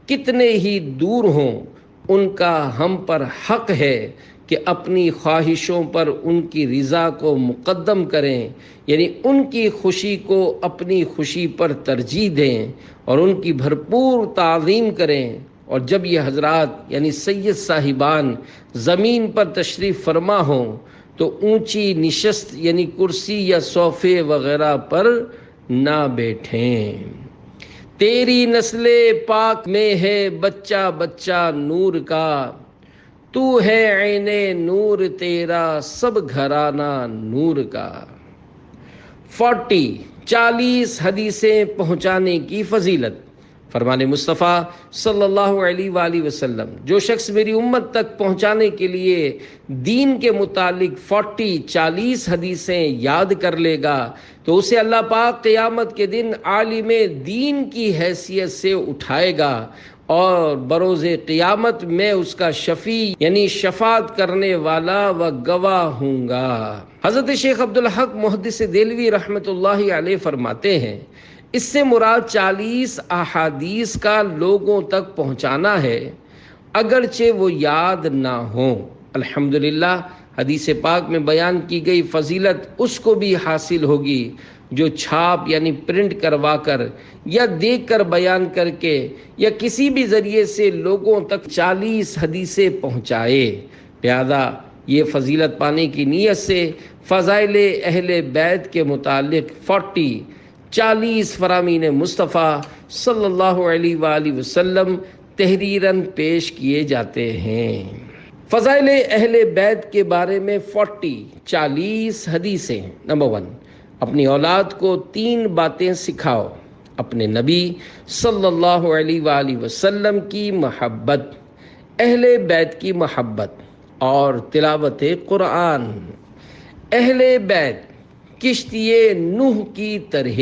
کتنے ہی دور ہوں، ان کا ہم پر حق ہے کہ اپنی خواہشوں پر ان کی رضا کو مقدم کریں، یعنی ان کی خوشی کو اپنی خوشی پر ترجیح دیں اور ان کی بھرپور تعظیم کریں۔ اور جب یہ حضرات یعنی سید صاحبان زمین پر تشریف فرما ہوں تو اونچی نشست یعنی کرسی یا صوفے وغیرہ پر نہ بیٹھیں۔ تیری نسل پاک میں ہے بچہ بچہ نور کا، تو ہے عین نور تیرا سب گھرانہ نور کا۔ 40 حدیثیں پہنچانے کی فضیلت۔ فرمان مصطفیٰ صلی اللہ علیہ وآلہ وسلم، جو شخص میری امت تک پہنچانے کے لیے دین کے متعلق 40 حدیثیں یاد کر لے گا تو اسے اللہ پاک قیامت کے دن عالم دین کی حیثیت سے اٹھائے گا اور بروز قیامت میں اس کا شفیع یعنی شفاعت کرنے والا و گواہ ہوں گا۔ حضرت شیخ عبدالحق محدث دہلوی رحمۃ اللہ علیہ فرماتے ہیں، اس سے مراد 40 احادیث کا لوگوں تک پہنچانا ہے اگرچہ وہ یاد نہ ہوں۔ الحمدللہ حدیث پاک میں بیان کی گئی فضیلت اس کو بھی حاصل ہوگی جو چھاپ یعنی پرنٹ کروا کر یا دیکھ کر بیان کر کے یا کسی بھی ذریعے سے لوگوں تک 40 حدیثیں پہنچائے۔ لہذا یہ فضیلت پانے کی نیت سے فضائل اہل بیت کے متعلق 40 فرامین مصطفیٰ صلی اللہ علیہ وآلہ وسلم تحریراً پیش کیے جاتے ہیں۔ فضائل اہل بیت کے بارے میں 40 حدیثیں۔ نمبر 1، اپنی اولاد کو 3 باتیں سکھاؤ: اپنے نبی صلی اللہ علیہ وآلہ وسلم کی محبت، اہل بیت کی محبت اور تلاوت قرآن۔ اہل بیت کشتی نوح کی طرح۔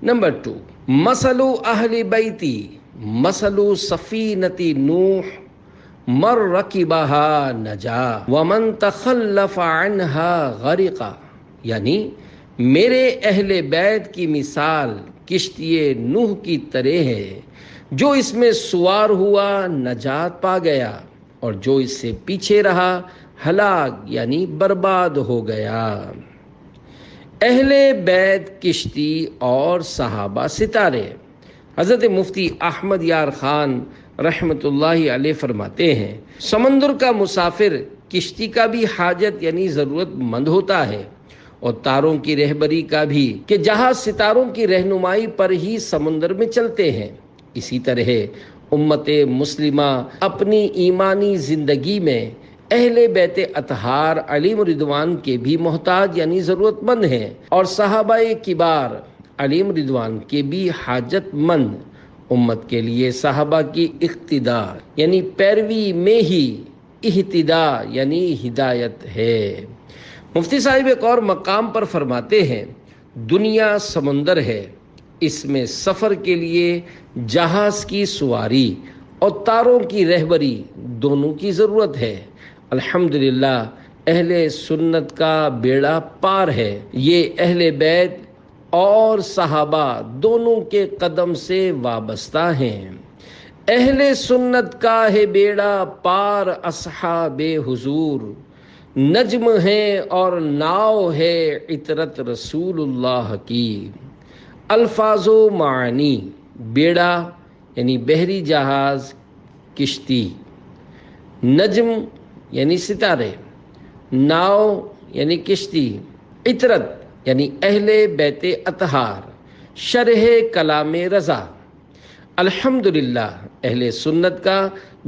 نمبر 2، مثل اہل بیتی مثل سفینۃ نوح من رکبہا نجا ومن تخلف عنہا غرقا، یعنی میرے اہل بیت کی مثال کشتی نوح کی طرح ہے، جو اس میں سوار ہوا نجات پا گیا اور جو اس سے پیچھے رہا ہلاک یعنی برباد ہو گیا۔ اہل بیت کشتی اور صحابہ ستارے۔ حضرت مفتی احمد یار خان رحمۃ اللہ علیہ فرماتے ہیں، سمندر کا مسافر کشتی کا بھی حاجت یعنی ضرورت مند ہوتا ہے اور تاروں کی رہبری کا بھی، کہ جہاں ستاروں کی رہنمائی پر ہی سمندر میں چلتے ہیں، اسی طرح امت مسلمہ اپنی ایمانی زندگی میں اہل بیت اطہار علیہم رضوان کے بھی محتاج یعنی ضرورت مند ہیں، اور صحابہ کبار علیہم رضوان کے بھی حاجت مند۔ امت کے لیے صحابہ کی اقتداء یعنی پیروی میں ہی اہتداء یعنی ہدایت ہے۔ مفتی صاحب ایک اور مقام پر فرماتے ہیں، دنیا سمندر ہے، اس میں سفر کے لیے جہاز کی سواری اور تاروں کی رہبری دونوں کی ضرورت ہے۔ الحمدللہ اہل سنت کا بیڑا پار ہے، یہ اہل بیت اور صحابہ دونوں کے قدم سے وابستہ ہیں۔ اہل سنت کا ہے بیڑا پار اصحاب حضور، نجم ہے اور ناؤ ہے عطرت رسول اللہ کی۔ الفاظ و معانی، بیڑا یعنی بحری جہاز کشتی، نجم یعنی ستارے، ناؤ یعنی کشتی، عطرت یعنی اہل بیت اطہار، شرح کلام رضا۔ الحمدللہ اہل سنت کا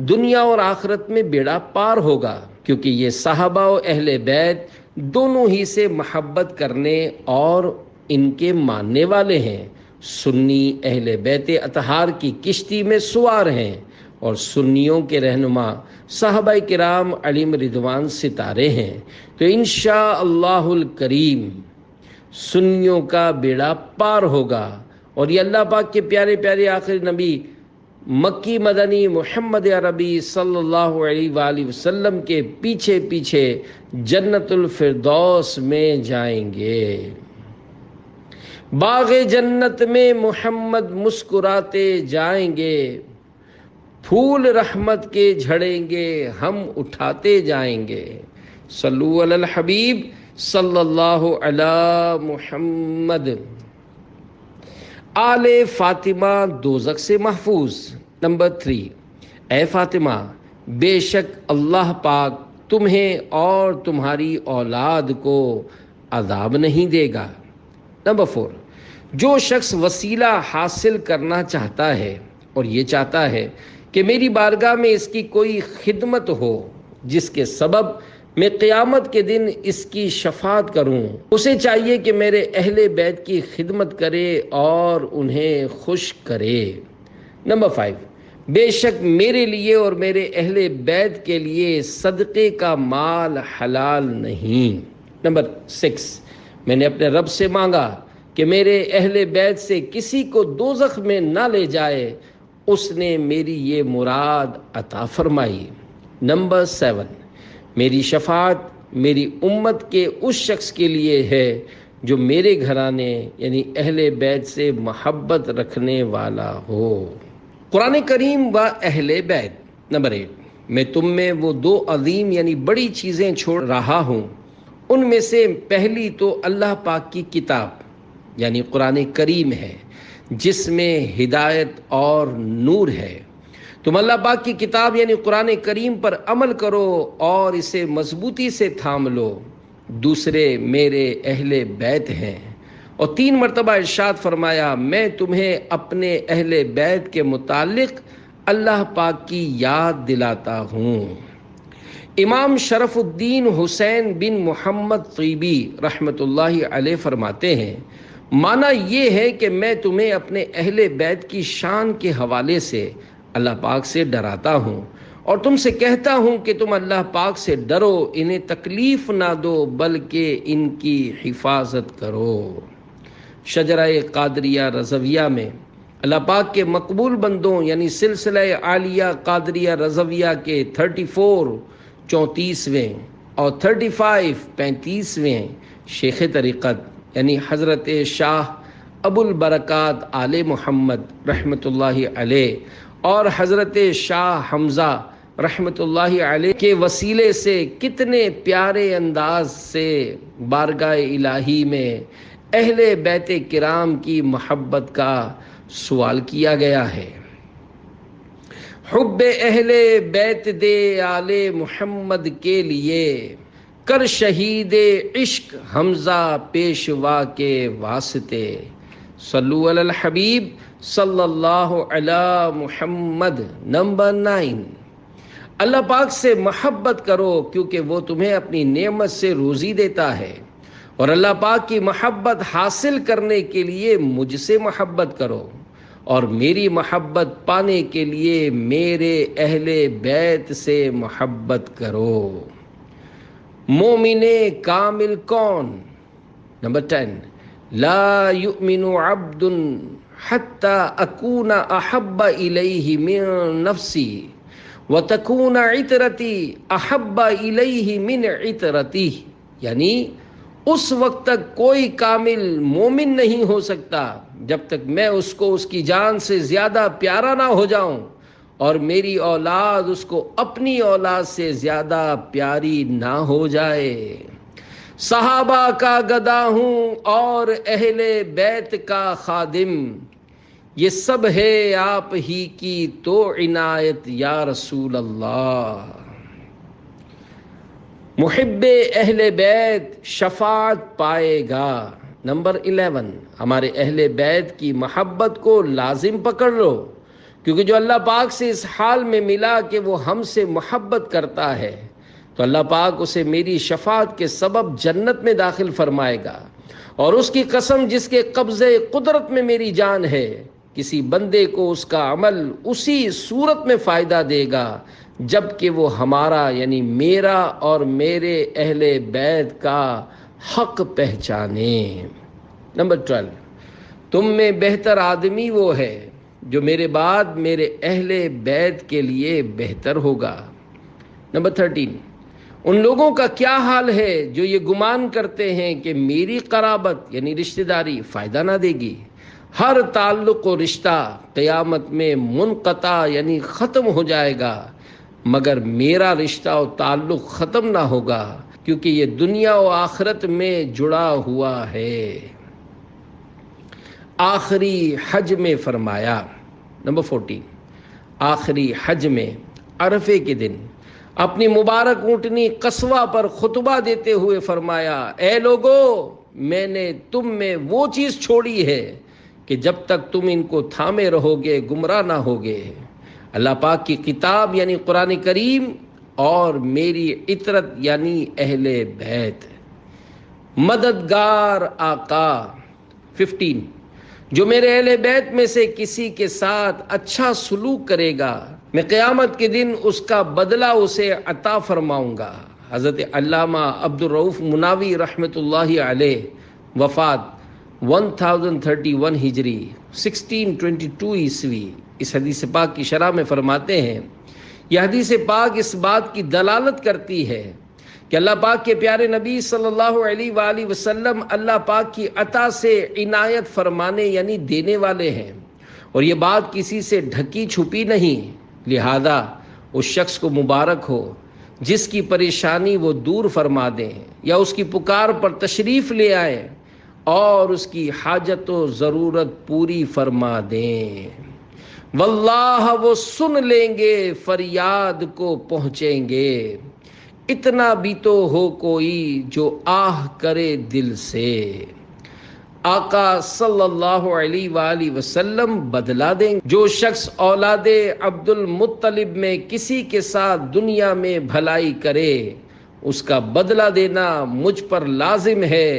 دنیا اور آخرت میں بیڑا پار ہوگا، کیونکہ یہ صحابہ و اہل بیت دونوں ہی سے محبت کرنے اور ان کے ماننے والے ہیں۔ سنی اہل بیت اطہار کی کشتی میں سوار ہیں، اور سنیوں کے رہنما صحابہ کرام علیہم رضوان ستارے ہیں۔ تو انشاءاللہ الکریم سنیوں کا بیڑا پار ہوگا، اور یہ اللہ پاک کے پیارے پیارے آخری نبی مکی مدنی محمد عربی صلی اللہ علیہ وآلہ وسلم کے پیچھے پیچھے جنت الفردوس میں جائیں گے۔ باغ جنت میں محمد مسکراتے جائیں گے، پھول رحمت کے جھڑیں گے ہم اٹھاتے جائیں گے۔ صلو علی الحبیب صلی اللہ علی محمد۔ آل فاطمہ دوزخ سے محفوظ۔ نمبر 3، اے فاطمہ، بے شک اللہ پاک تمہیں اور تمہاری اولاد کو عذاب نہیں دے گا۔ نمبر 4، جو شخص وسیلہ حاصل کرنا چاہتا ہے اور یہ چاہتا ہے کہ میری بارگاہ میں اس کی کوئی خدمت ہو جس کے سبب میں قیامت کے دن اس کی شفاعت کروں، اسے چاہیے کہ میرے اہل بیت کی خدمت کرے اور انہیں خوش کرے۔ نمبر 5، بے شک میرے لیے اور میرے اہل بیت کے لیے صدقے کا مال حلال نہیں۔ نمبر 6، میں نے اپنے رب سے مانگا کہ میرے اہل بیت سے کسی کو دوزخ میں نہ لے جائے، اس نے میری یہ مراد عطا فرمائی۔ نمبر 7، میری شفاعت میری امت کے اس شخص کے لیے ہے جو میرے گھرانے یعنی اہل بیت سے محبت رکھنے والا ہو۔ قرآن کریم و اہل بیت۔ نمبر 8، میں تم میں وہ 2 عظیم یعنی بڑی چیزیں چھوڑ رہا ہوں، ان میں سے پہلی تو اللہ پاک کی کتاب یعنی قرآن کریم ہے، جس میں ہدایت اور نور ہے۔ تم اللہ پاک کی کتاب یعنی قرآن کریم پر عمل کرو اور اسے مضبوطی سے تھام لو۔ دوسرے میرے اہل بیت ہیں، اور 3 مرتبہ ارشاد فرمایا، میں تمہیں اپنے اہل بیت کے متعلق اللہ پاک کی یاد دلاتا ہوں۔ امام شرف الدین حسین بن محمد طیبی رحمۃ اللہ علیہ فرماتے ہیں، معنی یہ ہے کہ میں تمہیں اپنے اہل بیت کی شان کے حوالے سے اللہ پاک سے ڈراتا ہوں، اور تم سے کہتا ہوں کہ تم اللہ پاک سے ڈرو، انہیں تکلیف نہ دو بلکہ ان کی حفاظت کرو۔ شجرہ قادریہ رضویہ میں اللہ پاک کے مقبول بندوں یعنی سلسلہ عالیہ قادریہ رضویہ کے 34 34ویں اور 35 35ویں شیخ طریقت یعنی حضرت شاہ ابو البرکات آل محمد رحمۃ اللہ علیہ اور حضرت شاہ حمزہ رحمۃ اللہ علیہ کے وسیلے سے کتنے پیارے انداز سے بارگاہ الہی میں اہل بیت کرام کی محبت کا سوال کیا گیا ہے۔ حب اہل بیت دے آل محمد کے لیے، کر شہید عشق حمزہ پیشوا کے واسطے، صلو علی الحبیب صلی اللہ علی محمد۔ نمبر 9، اللہ پاک سے محبت کرو کیونکہ وہ تمہیں اپنی نعمت سے روزی دیتا ہے، اور اللہ پاک کی محبت حاصل کرنے کے لیے مجھ سے محبت کرو، اور میری محبت پانے کے لیے میرے اہل بیت سے محبت کرو۔ مومن کامل کون؟ نمبر 10، لا یؤمن عبد حتی اکون احب الیہ من نفسی وتکون عطرتی احب الیہ من عطرتی، یعنی اس وقت تک کوئی کامل مومن نہیں ہو سکتا جب تک میں اس کو اس کی جان سے زیادہ پیارا نہ ہو جاؤں، اور میری اولاد اس کو اپنی اولاد سے زیادہ پیاری نہ ہو جائے۔ صحابہ کا گدا ہوں اور اہل بیت کا خادم، یہ سب ہے آپ ہی کی تو عنایت یا رسول اللہ۔ محب اہل بیت شفاعت پائے گا۔ نمبر 11، ہمارے اہل بیت کی محبت کو لازم پکڑ لو، کیونکہ جو اللہ پاک سے اس حال میں ملا کہ وہ ہم سے محبت کرتا ہے تو اللہ پاک اسے میری شفاعت کے سبب جنت میں داخل فرمائے گا، اور اس کی قسم جس کے قبضے قدرت میں میری جان ہے، کسی بندے کو اس کا عمل اسی صورت میں فائدہ دے گا جب کہ وہ ہمارا یعنی میرا اور میرے اہل بیت کا حق پہچانے۔ نمبر 12، تم میں بہتر آدمی وہ ہے جو میرے بعد میرے اہل بیت کے لیے بہتر ہوگا۔ نمبر 13، ان لوگوں کا کیا حال ہے جو یہ گمان کرتے ہیں کہ میری قرابت یعنی رشتہ داری فائدہ نہ دے گی۔ ہر تعلق و رشتہ قیامت میں منقطع یعنی ختم ہو جائے گا، مگر میرا رشتہ و تعلق ختم نہ ہوگا، کیونکہ یہ دنیا و آخرت میں جڑا ہوا ہے۔ آخری حج میں فرمایا۔ نمبر 14، آخری حج میں عرفے کے دن اپنی مبارک اونٹنی قصوہ پر خطبہ دیتے ہوئے فرمایا، اے لوگو، میں نے تم میں وہ چیز چھوڑی ہے کہ جب تک تم ان کو تھامے رہو گے گمراہ نہ ہوگے۔ اللہ پاک کی کتاب یعنی قرآن کریم اور میری عطرت یعنی اہل بیت۔ مددگار آقا۔ 15، جو میرے اہل بیت میں سے کسی کے ساتھ اچھا سلوک کرے گا میں قیامت کے دن اس کا بدلہ اسے عطا فرماؤں گا۔ حضرت علامہ عبدالرؤف مناوی رحمۃ اللہ علیہ، وفات 1031 ہجری 1622 عیسوی، اس حدیث پاک کی شرح میں فرماتے ہیں، یہ حدیث پاک اس بات کی دلالت کرتی ہے کہ اللہ پاک کے پیارے نبی صلی اللہ علیہ وآلہ وسلم اللہ پاک کی عطا سے عنایت فرمانے یعنی دینے والے ہیں، اور یہ بات کسی سے ڈھکی چھپی نہیں، لہذا اس شخص کو مبارک ہو جس کی پریشانی وہ دور فرما دیں یا اس کی پکار پر تشریف لے آئیں اور اس کی حاجت و ضرورت پوری فرما دیں۔ واللہ وہ سن لیں گے، فریاد کو پہنچیں گے، اتنا بھی تو ہو کوئی جو آہ کرے دل سے۔ آقا صلی اللہ علیہ وآلہ وسلم بدلا دیں گے۔ جو شخص اولاد عبد المطلب میں کسی کے ساتھ دنیا میں بھلائی کرے اس کا بدلہ دینا مجھ پر لازم ہے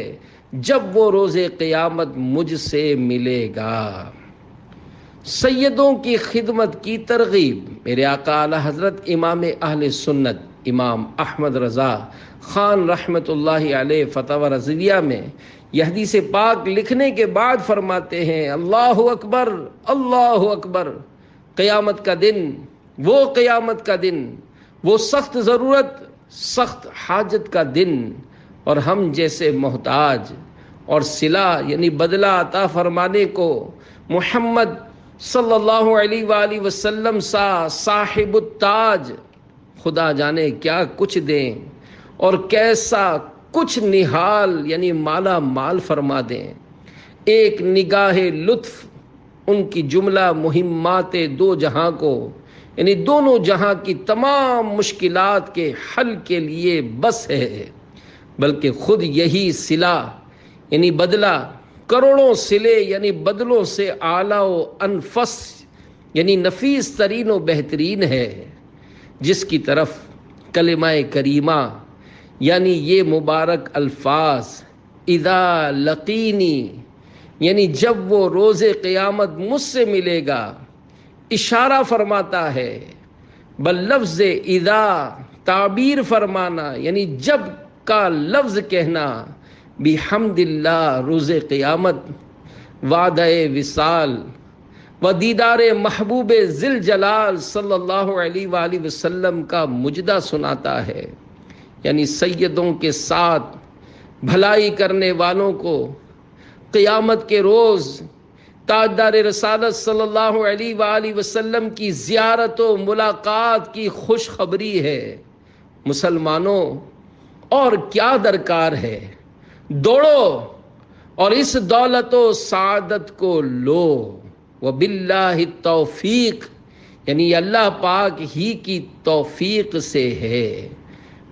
جب وہ روز قیامت مجھ سے ملے گا۔ سیدوں کی خدمت کی ترغیب۔ میرے آقا اعلی حضرت امام اہل سنت امام احمد رضا خان رحمۃ اللہ علیہ فتاوی رضویہ میں یہ حدیث پاک لکھنے کے بعد فرماتے ہیں، اللہ اکبر اللہ اکبر، قیامت کا دن، وہ سخت ضرورت، سخت حاجت کا دن، اور ہم جیسے محتاج اور صلہ یعنی بدلہ عطا فرمانے کو محمد صلی اللہ علیہ وآلہ وسلم سا صاحب التاج خدا جانے کیا کچھ دیں اور کیسا کچھ نہال یعنی مالا مال فرما دیں۔ ایک نگاہ لطف ان کی جملہ مہمات دو جہاں کو یعنی دونوں جہاں کی تمام مشکلات کے حل کے لیے بس ہے، بلکہ خود یہی صلہ یعنی بدلہ کروڑوں صلے یعنی بدلوں سے اعلیٰ و انفس یعنی نفیس ترین و بہترین ہے، جس کی طرف کلمہ کریمہ یعنی یہ مبارک الفاظ اذا لقینی یعنی جب وہ روز قیامت مجھ سے ملے گا اشارہ فرماتا ہے، بل لفظ اذا تعبیر فرمانا یعنی جب کا لفظ کہنا، بحمد اللہ روز قیامت وعدہ وصال و دیدار محبوب ذل جلال صلی اللہ علیہ وآلہ وسلم کا مجدہ سناتا ہے، یعنی سیدوں کے ساتھ بھلائی کرنے والوں کو قیامت کے روز تاجدار رسالت صلی اللہ علیہ وآلہ وسلم کی زیارت و ملاقات کی خوشخبری ہے۔ مسلمانوں اور کیا درکار ہے، دوڑو اور اس دولت و سعادت کو لو، وباللہ التوفیق یعنی اللہ پاک ہی کی توفیق سے ہے۔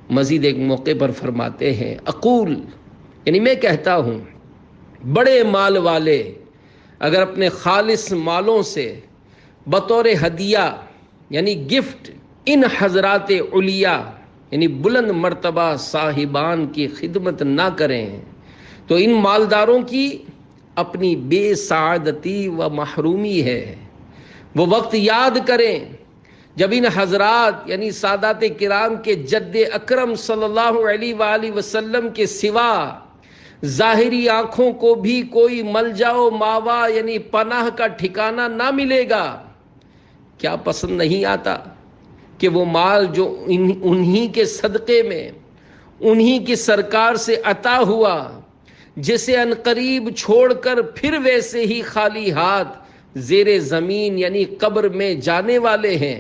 مزید ایک موقع پر فرماتے ہیں، اقول یعنی میں کہتا ہوں، بڑے مال والے اگر اپنے خالص مالوں سے بطور ہدیہ یعنی گفٹ ان حضرات علیاء یعنی بلند مرتبہ صاحبان کی خدمت نہ کریں تو ان مالداروں کی اپنی بے سعادتی و محرومی ہے۔ وہ وقت یاد کریں جب ان حضرات یعنی سادات کرام کے جد اکرم صلی اللہ علیہ وآلہ وسلم کے سوا ظاہری آنکھوں کو بھی کوئی ملجا و ماوا یعنی پناہ کا ٹھکانہ نہ ملے گا۔ کیا پسند نہیں آتا کہ وہ مال جو انہی کے صدقے میں انہی کی سرکار سے عطا ہوا، جسے عنقریب چھوڑ کر پھر ویسے ہی خالی ہاتھ زیر زمین یعنی قبر میں جانے والے ہیں،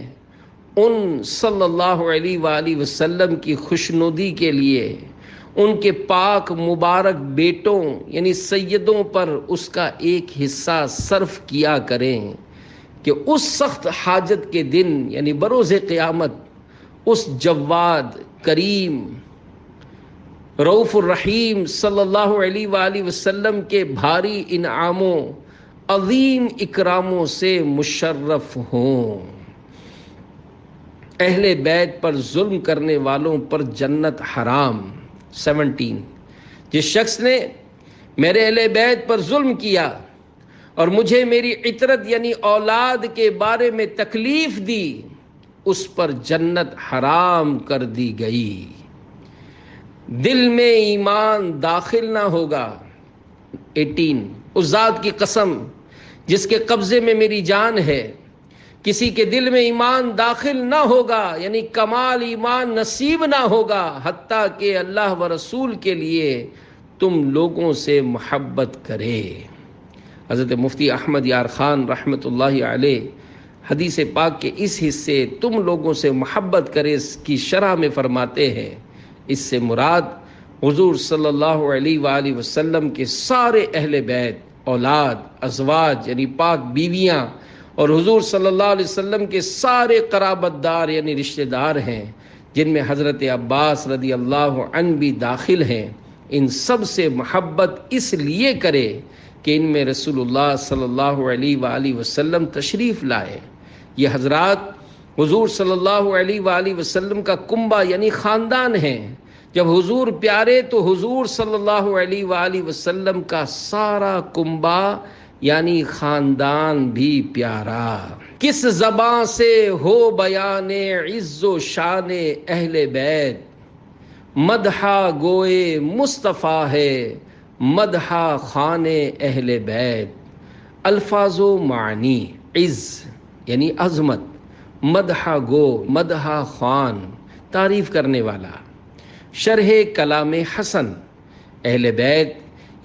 ان صلی اللہ علیہ وآلہ وسلم کی خوشنودی کے لیے ان کے پاک مبارک بیٹوں یعنی سیدوں پر اس کا ایک حصہ صرف کیا کریں کہ اس سخت حاجت کے دن یعنی بروز قیامت اس جواد کریم رؤوف الرحیم صلی اللہ علیہ وآلہ وسلم کے بھاری انعاموں عظیم اکراموں سے مشرف ہوں۔ اہل بیت پر ظلم کرنے والوں پر جنت حرام۔ 17 جس شخص نے میرے اہل بیت پر ظلم کیا اور مجھے میری عترت یعنی اولاد کے بارے میں تکلیف دی، اس پر جنت حرام کر دی گئی۔ دل میں ایمان داخل نہ ہوگا۔ 18 اس ذات کی قسم جس کے قبضے میں میری جان ہے، کسی کے دل میں ایمان داخل نہ ہوگا یعنی کمال ایمان نصیب نہ ہوگا حتیٰ کہ اللہ و رسول کے لیے تم لوگوں سے محبت کرے۔ حضرت مفتی احمد یار خان رحمۃ اللہ علیہ حدیث پاک کے اس حصے تم لوگوں سے محبت کرے اس کی شرح میں فرماتے ہیں، اس سے مراد حضور صلی اللہ علیہ وآلہ وسلم کے سارے اہل بیت، اولاد، ازواج یعنی پاک بیویاں اور حضور صلی اللہ علیہ وسلم کے سارے قرابت دار یعنی رشتہ دار ہیں، جن میں حضرت عباس رضی اللہ عنہ بھی داخل ہیں۔ ان سب سے محبت اس لیے کرے کہ ان میں رسول اللہ صلی اللہ علیہ وآلہ وسلم تشریف لائے۔ یہ حضرات حضور صلی اللہ علیہ وآلہ وسلم کا کنبہ یعنی خاندان ہیں۔ جب حضور پیارے تو حضور صلی اللہ علیہ وآلہ وسلم کا سارا کنبہ یعنی خاندان بھی پیارا۔ کس زبان سے ہو بیان عز و شان اہل بیت، مدحہ گوئے مصطفیٰ ہے مدحہ خان اہل بیت۔ الفاظ و معنی، عز یعنی عظمت، مدحہ گو مدحہ خوان تعریف کرنے والا۔ شرح کلام حسن، اہل بیت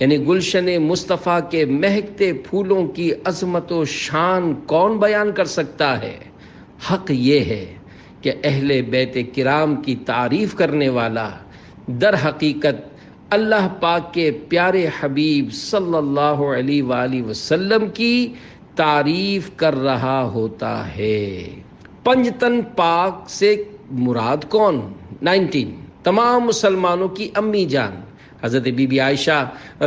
یعنی گلشن مصطفیٰ کے مہکتے پھولوں کی عظمت و شان کون بیان کر سکتا ہے؟ حق یہ ہے کہ اہل بیت کرام کی تعریف کرنے والا در حقیقت اللہ پاک کے پیارے حبیب صلی اللہ علیہ وآلہ وسلم کی تعریف کر رہا ہوتا ہے۔ پنجتن پاک سے مراد کون؟ 19 تمام مسلمانوں کی امی جان حضرت بی بی عائشہ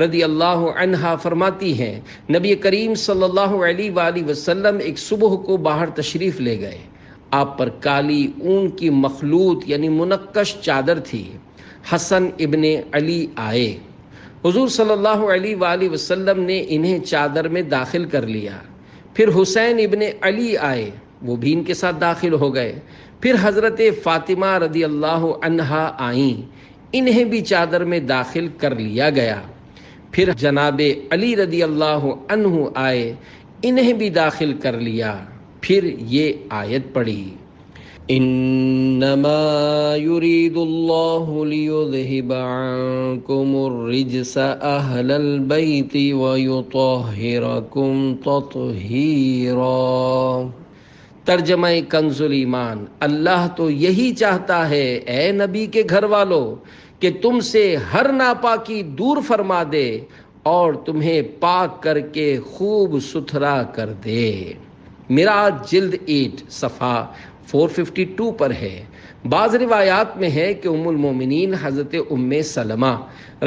رضی اللہ عنہا فرماتی ہیں نبی کریم صلی اللہ علیہ وآلہ وسلم ایک صبح کو باہر تشریف لے گئے. آپ پر کالی اون کی مخلوط یعنی منقش چادر تھی. حسن ابن علی آئے. حضور صلی اللہ علیہ وآلہ وسلم نے انہیں چادر میں داخل کر لیا. پھر حسین ابن علی آئے، وہ بھی ان کے ساتھ داخل ہو گئے. پھر حضرت فاطمہ رضی اللہ عنہا آئیں، انہیں بھی چادر میں داخل کر لیا گیا. پھر جناب علی رضی اللہ عنہ آئے، انہیں بھی داخل کر لیا. پھر یہ آیت پڑھی انما يريد الله ليذهب عنكم الرجس اهل البيت ويطهركم تطهيرا. ترجمہ کنز ایمان، اللہ تو یہی چاہتا ہے اے نبی کے گھر والوں کہ تم سے ہر ناپاکی دور فرما دے اور تمہیں پاک کر کے خوب ستھرا کر دے. معراج جلد 8 صفحہ 452 پر ہے. بعض روایات میں ہے کہ ام المومنین حضرت ام سلمہ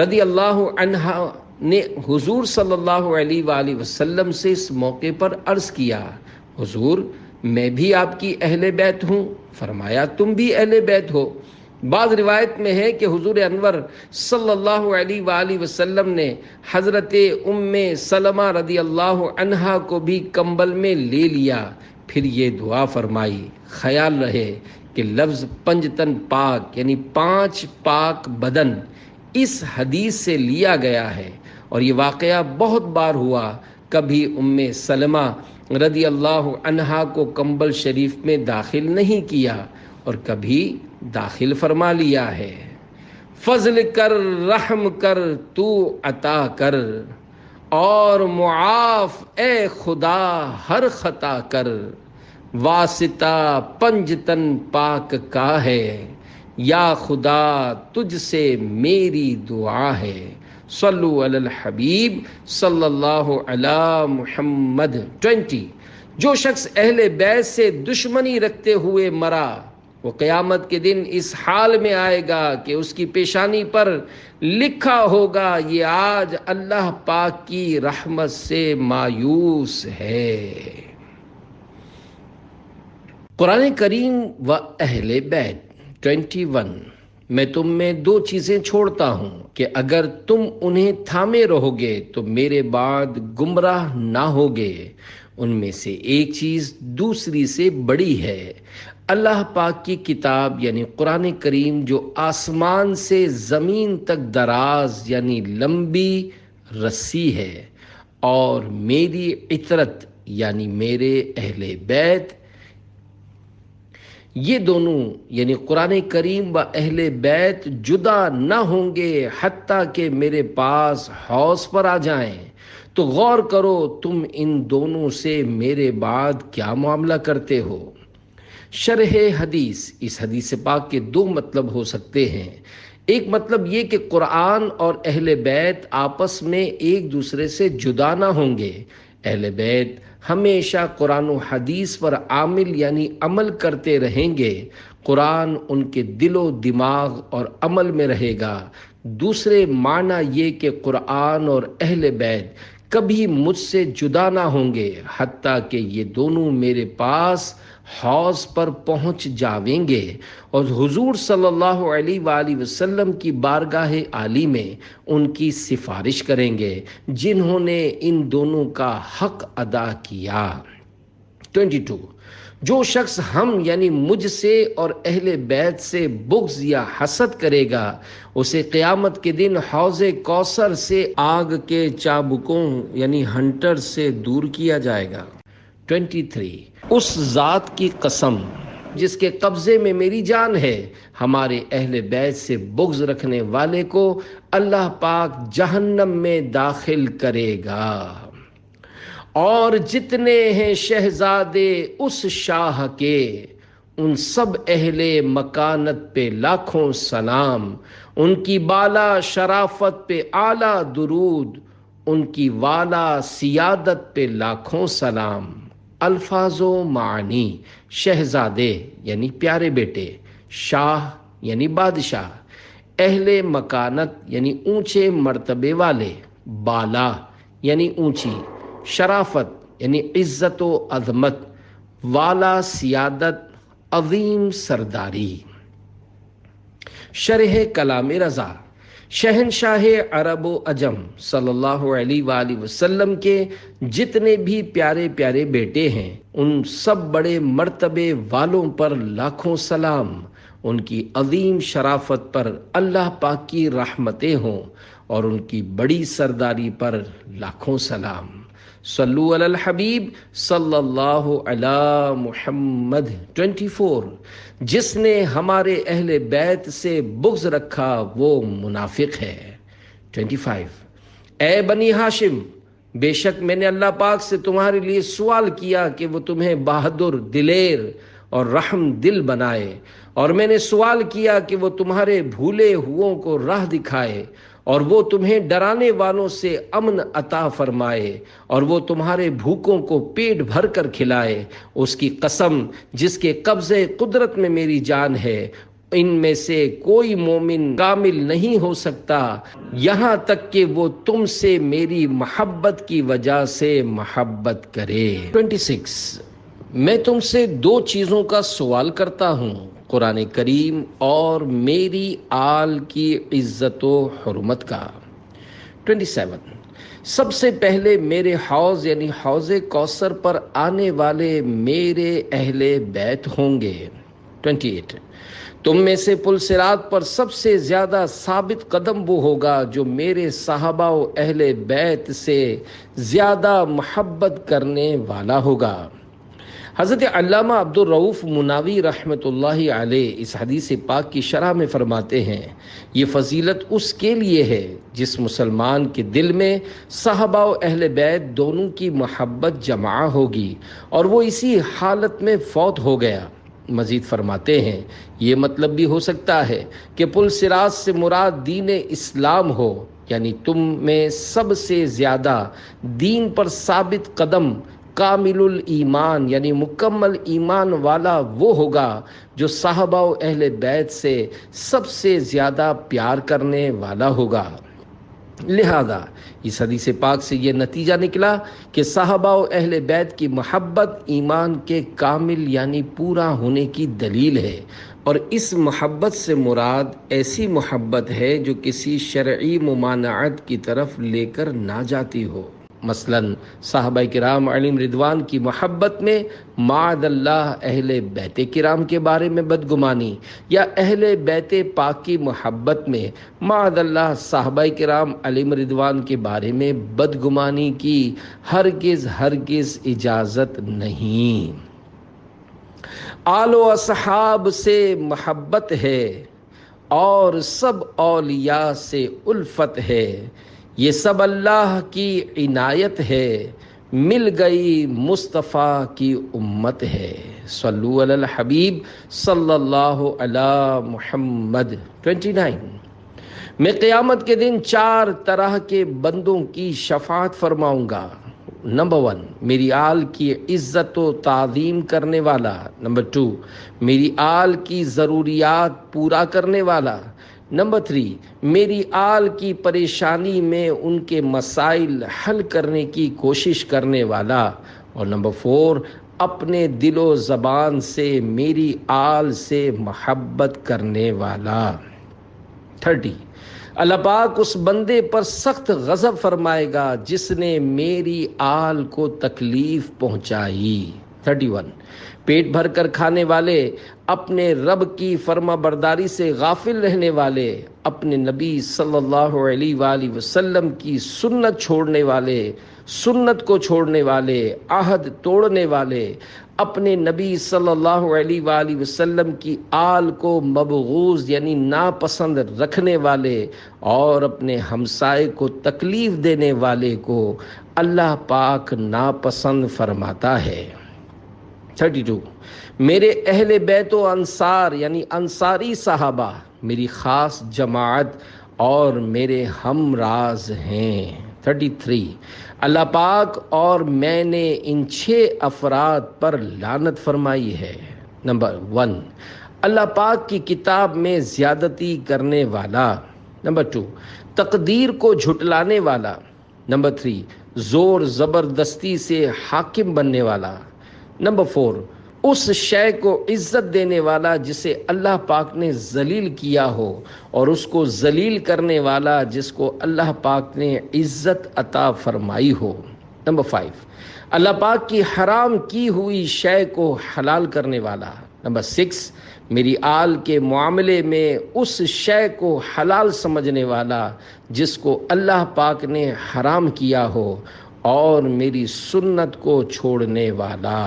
رضی اللہ عنہا نے حضور صلی اللہ علیہ وآلہ وسلم سے اس موقع پر عرض کیا حضور میں بھی آپ کی اہل بیت ہوں. فرمایا تم بھی اہل بیت ہو. بعض روایت میں ہے کہ حضور انور صلی اللہ علیہ وآلہ وسلم نے حضرت ام سلمہ رضی اللہ عنہا کو بھی کمبل میں لے لیا. پھر یہ دعا فرمائی. خیال رہے کہ لفظ پنجتن پاک یعنی 5 پاک بدن اس حدیث سے لیا گیا ہے اور یہ واقعہ بہت بار ہوا. کبھی ام سلمہ رضی اللہ عنہا کو کمبل شریف میں داخل نہیں کیا اور کبھی داخل فرما لیا ہے. فضل کر رحم کر تو عطا کر اور معاف اے خدا ہر خطا کر. واسطہ پنجتن پاک کا ہے یا خدا تجھ سے میری دعا ہے. صلو علی الحبیب صلی اللہ علی محمد. 20 جو شخص اہل بیت سے دشمنی رکھتے ہوئے مرا وہ قیامت کے دن اس حال میں آئے گا کہ اس کی پیشانی پر لکھا ہوگا یہ آج اللہ پاک کی رحمت سے مایوس ہے. قرآن کریم و اہل بیت 21 میں تم میں 2 چیزیں چھوڑتا ہوں کہ اگر تم انہیں تھامے رہو گے تو میرے بعد گمراہ نہ ہوگے. ان میں سے ایک چیز دوسری سے بڑی ہے. اللہ پاک کی کتاب یعنی قرآن کریم جو آسمان سے زمین تک دراز یعنی لمبی رسی ہے اور میری عطرت یعنی میرے اہل بیت، یہ دونوں یعنی قرآن کریم و اہل بیت جدا نہ ہوں گے حتیٰ کہ میرے پاس حوض پر آ جائیں. تو غور کرو تم ان دونوں سے میرے بعد کیا معاملہ کرتے ہو. شرح حدیث، اس حدیث پاک کے 2 مطلب ہو سکتے ہیں. ایک مطلب یہ کہ قرآن اور اہل بیت آپس میں ایک دوسرے سے جدا نہ ہوں گے. اہل بیت ہمیشہ قرآن و حدیث پر عامل یعنی عمل کرتے رہیں گے. قرآن ان کے دل و دماغ اور عمل میں رہے گا. دوسرے معنی یہ کہ قرآن اور اہل بیت کبھی مجھ سے جدا نہ ہوں گے حتیٰ کہ یہ دونوں میرے پاس حوض پر پہنچ جاویں گے اور حضور صلی اللہ علیہ وآلہ وسلم کی بارگاہ عالی میں ان کی سفارش کریں گے جنہوں نے ان دونوں کا حق ادا کیا. 22 جو شخص ہم یعنی مجھ سے اور اہل بیت سے بغض یا حسد کرے گا اسے قیامت کے دن حوض کوثر سے آگ کے چابکوں یعنی ہنٹر سے دور کیا جائے گا. 23 اس ذات کی قسم جس کے قبضے میں میری جان ہے، ہمارے اہل بیت سے بغض رکھنے والے کو اللہ پاک جہنم میں داخل کرے گا. اور جتنے ہیں شہزادے اس شاہ کے ان سب اہل مکانت پہ لاکھوں سلام، ان کی بالا شرافت پہ اعلیٰ درود، ان کی والا سیادت پہ لاکھوں سلام. الفاظ و معنی: شہزادے یعنی پیارے بیٹے، شاہ یعنی بادشاہ، اہل مکانت یعنی اونچے مرتبے والے، بالا یعنی اونچی، شرافت یعنی عزت و عظمت، والا سیادت، عظیم سرداری۔ شرح کلام رضا، شہنشاہ عرب و عجم صلی اللہ علیہ وآلہ وسلم کے جتنے بھی پیارے پیارے بیٹے ہیں ان سب بڑے مرتبے والوں پر لاکھوں سلام، ان کی عظیم شرافت پر اللہ پاک کی رحمتیں ہوں اور ان کی بڑی سرداری پر لاکھوں سلام۔ صلو علی الحبیب صلی اللہ علی محمد۔ 24، جس نے ہمارے اہل بیت سے بغض رکھا وہ منافق ہے۔ 25، اے بنی ہاشم، بے شک میں نے اللہ پاک سے تمہارے لیے سوال کیا کہ وہ تمہیں بہادر، دلیر اور رحم دل بنائے، اور میں نے سوال کیا کہ وہ تمہارے بھولے ہوئوں کو راہ دکھائے، اور وہ تمہیں ڈرانے والوں سے امن عطا فرمائے، اور وہ تمہارے بھوکوں کو پیٹ بھر کر کھلائے۔ اس کی قسم جس کے قبضے قدرت میں میری جان ہے، ان میں سے کوئی مومن کامل نہیں ہو سکتا یہاں تک کہ وہ تم سے میری محبت کی وجہ سے محبت کرے۔ 26، میں تم سے دو چیزوں کا سوال کرتا ہوں، قرآن کریم اور میری آل کی عزت و حرمت کا۔ 27، سب سے پہلے میرے حوض یعنی حوض کوثر پر آنے والے میرے اہل بیت ہوں گے۔ 28، تم میں سے پل صراط پر سب سے زیادہ ثابت قدم وہ ہوگا جو میرے صحابہ و اہل بیت سے زیادہ محبت کرنے والا ہوگا۔ حضرت علامہ عبدالرؤف مناوی رحمۃ اللہ علیہ اس حدیث پاک کی شرح میں فرماتے ہیں، یہ فضیلت اس کے لیے ہے جس مسلمان کے دل میں صحابہ و اہل بیت دونوں کی محبت جمع ہوگی اور وہ اسی حالت میں فوت ہو گیا۔ مزید فرماتے ہیں، یہ مطلب بھی ہو سکتا ہے کہ پل صراط سے مراد دین اسلام ہو، یعنی تم میں سب سے زیادہ دین پر ثابت قدم، کامل الایمان یعنی مکمل ایمان والا وہ ہوگا جو صحابہ و اہل بیت سے سب سے زیادہ پیار کرنے والا ہوگا۔ لہذا اس حدیث پاک سے یہ نتیجہ نکلا کہ صحابہ و اہل بیت کی محبت ایمان کے کامل یعنی پورا ہونے کی دلیل ہے، اور اس محبت سے مراد ایسی محبت ہے جو کسی شرعی ممانعت کی طرف لے کر نہ جاتی ہو۔ مثلا صحابہ کرام علیہم رضوان کی محبت میں معاذ اللہ اہل بیت کرام کے بارے میں بدگمانی، یا اہل بیت پاک کی محبت میں معاذ اللہ صحابہ کرام علیہم رضوان کے بارے میں بدگمانی کی ہرگز اجازت نہیں۔ آل و اصحاب سے محبت ہے اور سب اولیاء سے الفت ہے، یہ سب اللہ کی عنایت ہے، مل گئی مصطفیٰ کی امت ہے۔ صلو علی الحبیب صلی اللہ علی محمد۔ 29، میں قیامت کے دن 4 طرح کے بندوں کی شفاعت فرماؤں گا۔ نمبر 1، میری آل کی عزت و تعظیم کرنے والا۔ نمبر 2، میری آل کی ضروریات پورا کرنے والا۔ نمبر 3، میری آل کی پریشانی میں ان کے مسائل حل کرنے کی کوشش کرنے والا۔ اور نمبر 4، اپنے دل و زبان سے میری آل سے محبت کرنے والا۔ 30، اللہ پاک اس بندے پر سخت غضب فرمائے گا جس نے میری آل کو تکلیف پہنچائی۔ 31، پیٹ بھر کر کھانے والے، اپنے رب کی فرما برداری سے غافل رہنے والے، اپنے نبی صلی اللہ علیہ وآلہ وسلم کی سنت چھوڑنے والے، سنت کو چھوڑنے والے، عہد توڑنے والے، اپنے نبی صلی اللہ علیہ وآلہ وسلم کی آل کو مبغوض یعنی ناپسند رکھنے والے، اور اپنے ہمسائے کو تکلیف دینے والے کو اللہ پاک ناپسند فرماتا ہے۔ 32، میرے اہل بیت و انصار یعنی انصاری صحابہ میری خاص جماعت اور میرے ہم راز ہیں۔ 33، اللہ پاک اور میں نے ان 6 افراد پر لعنت فرمائی ہے۔ نمبر 1، اللہ پاک کی کتاب میں زیادتی کرنے والا۔ نمبر 2، تقدیر کو جھٹلانے والا۔ نمبر 3، زور زبردستی سے حاکم بننے والا۔ نمبر 4، اس شے کو عزت دینے والا جسے اللہ پاک نے ذلیل کیا ہو، اور اس کو ذلیل کرنے والا جس کو اللہ پاک نے عزت عطا فرمائی ہو۔ نمبر 5، اللہ پاک کی حرام کی ہوئی شے کو حلال کرنے والا۔ نمبر 6، میری آل کے معاملے میں اس شے کو حلال سمجھنے والا جس کو اللہ پاک نے حرام کیا ہو، اور میری سنت کو چھوڑنے والا۔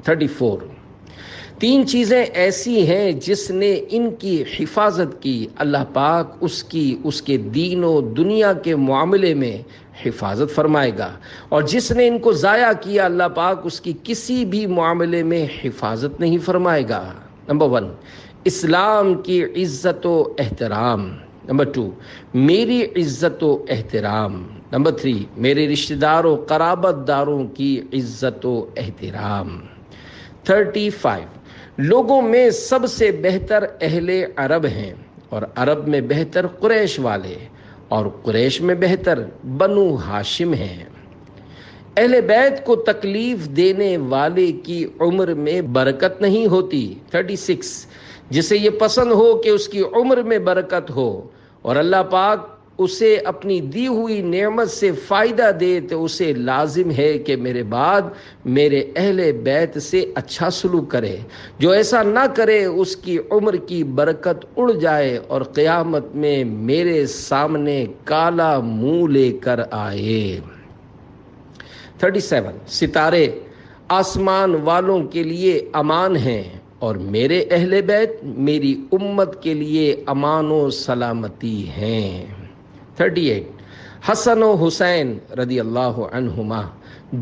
34، 3 چیزیں ایسی ہیں جس نے ان کی حفاظت کی، اللہ پاک اس کے دین و دنیا کے معاملے میں حفاظت فرمائے گا، اور جس نے ان کو ضائع کیا، اللہ پاک اس کی کسی بھی معاملے میں حفاظت نہیں فرمائے گا۔ نمبر 1، اسلام کی عزت و احترام۔ نمبر 2، میری عزت و احترام۔ نمبر 3، میرے رشتہ دار و قرابت داروں کی عزت و احترام۔ 35، لوگوں میں سب سے بہتر اہل عرب ہیں، اور عرب میں بہتر قریش والے، اور قریش میں بہتر بنو ہاشم ہیں۔ اہل بیت کو تکلیف دینے والے کی عمر میں برکت نہیں ہوتی۔ 36، جسے یہ پسند ہو کہ اس کی عمر میں برکت ہو، اور اللہ پاک اسے اپنی دی ہوئی نعمت سے فائدہ دے، تو اسے لازم ہے کہ میرے بعد میرے اہل بیت سے اچھا سلوک کرے۔ جو ایسا نہ کرے اس کی عمر کی برکت اڑ جائے، اور قیامت میں میرے سامنے کالا منہ لے کر آئے۔ 37، ستارے آسمان والوں کے لیے امان ہیں، اور میرے اہل بیت میری امت کے لیے امان و سلامتی ہیں۔ 38، حسن و حسین رضی اللہ عنہما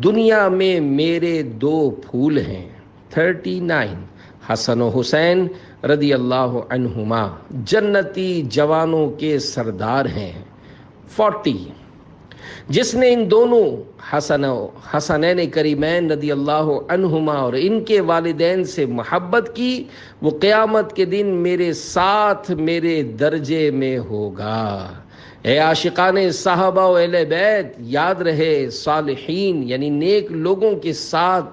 دنیا میں میرے 2 پھول ہیں۔ 39، حسن و حسین رضی اللہ عنہما جنتی جوانوں کے سردار ہیں۔ 40، جس نے ان دونوں حسنین کریمین رضی اللہ عنہما اور ان کے والدین سے محبت کی، وہ قیامت کے دن میرے ساتھ میرے درجے میں ہوگا۔ اے عاشقان صحابہ و اہل بیت، یاد رہے صالحین یعنی نیک لوگوں کے ساتھ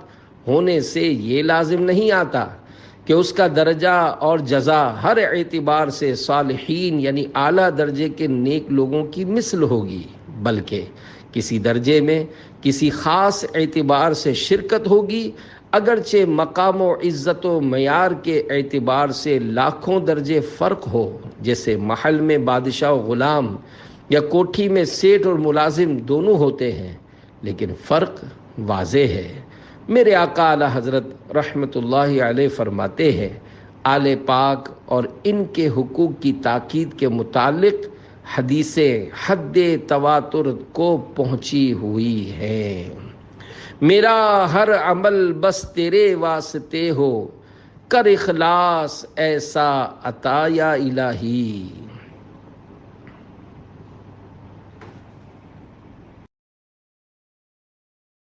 ہونے سے یہ لازم نہیں آتا کہ اس کا درجہ اور جزا ہر اعتبار سے صالحین یعنی اعلیٰ درجے کے نیک لوگوں کی مثل ہوگی، بلکہ کسی درجے میں کسی خاص اعتبار سے شرکت ہوگی، اگرچہ مقام و عزت و معیار کے اعتبار سے لاکھوں درجے فرق ہو، جیسے محل میں بادشاہ و غلام یا کوٹھی میں سیٹ اور ملازم دونوں ہوتے ہیں، لیکن فرق واضح ہے۔ میرے آقا اعلی حضرت رحمت اللہ علیہ فرماتے ہیں، آل پاک اور ان کے حقوق کی تاکید کے متعلق حدیثیں حد تواتر کو پہنچی ہوئی ہیں۔ میرا ہر عمل بس تیرے واسطے ہو، کر اخلاص ایسا عطا یا الہی۔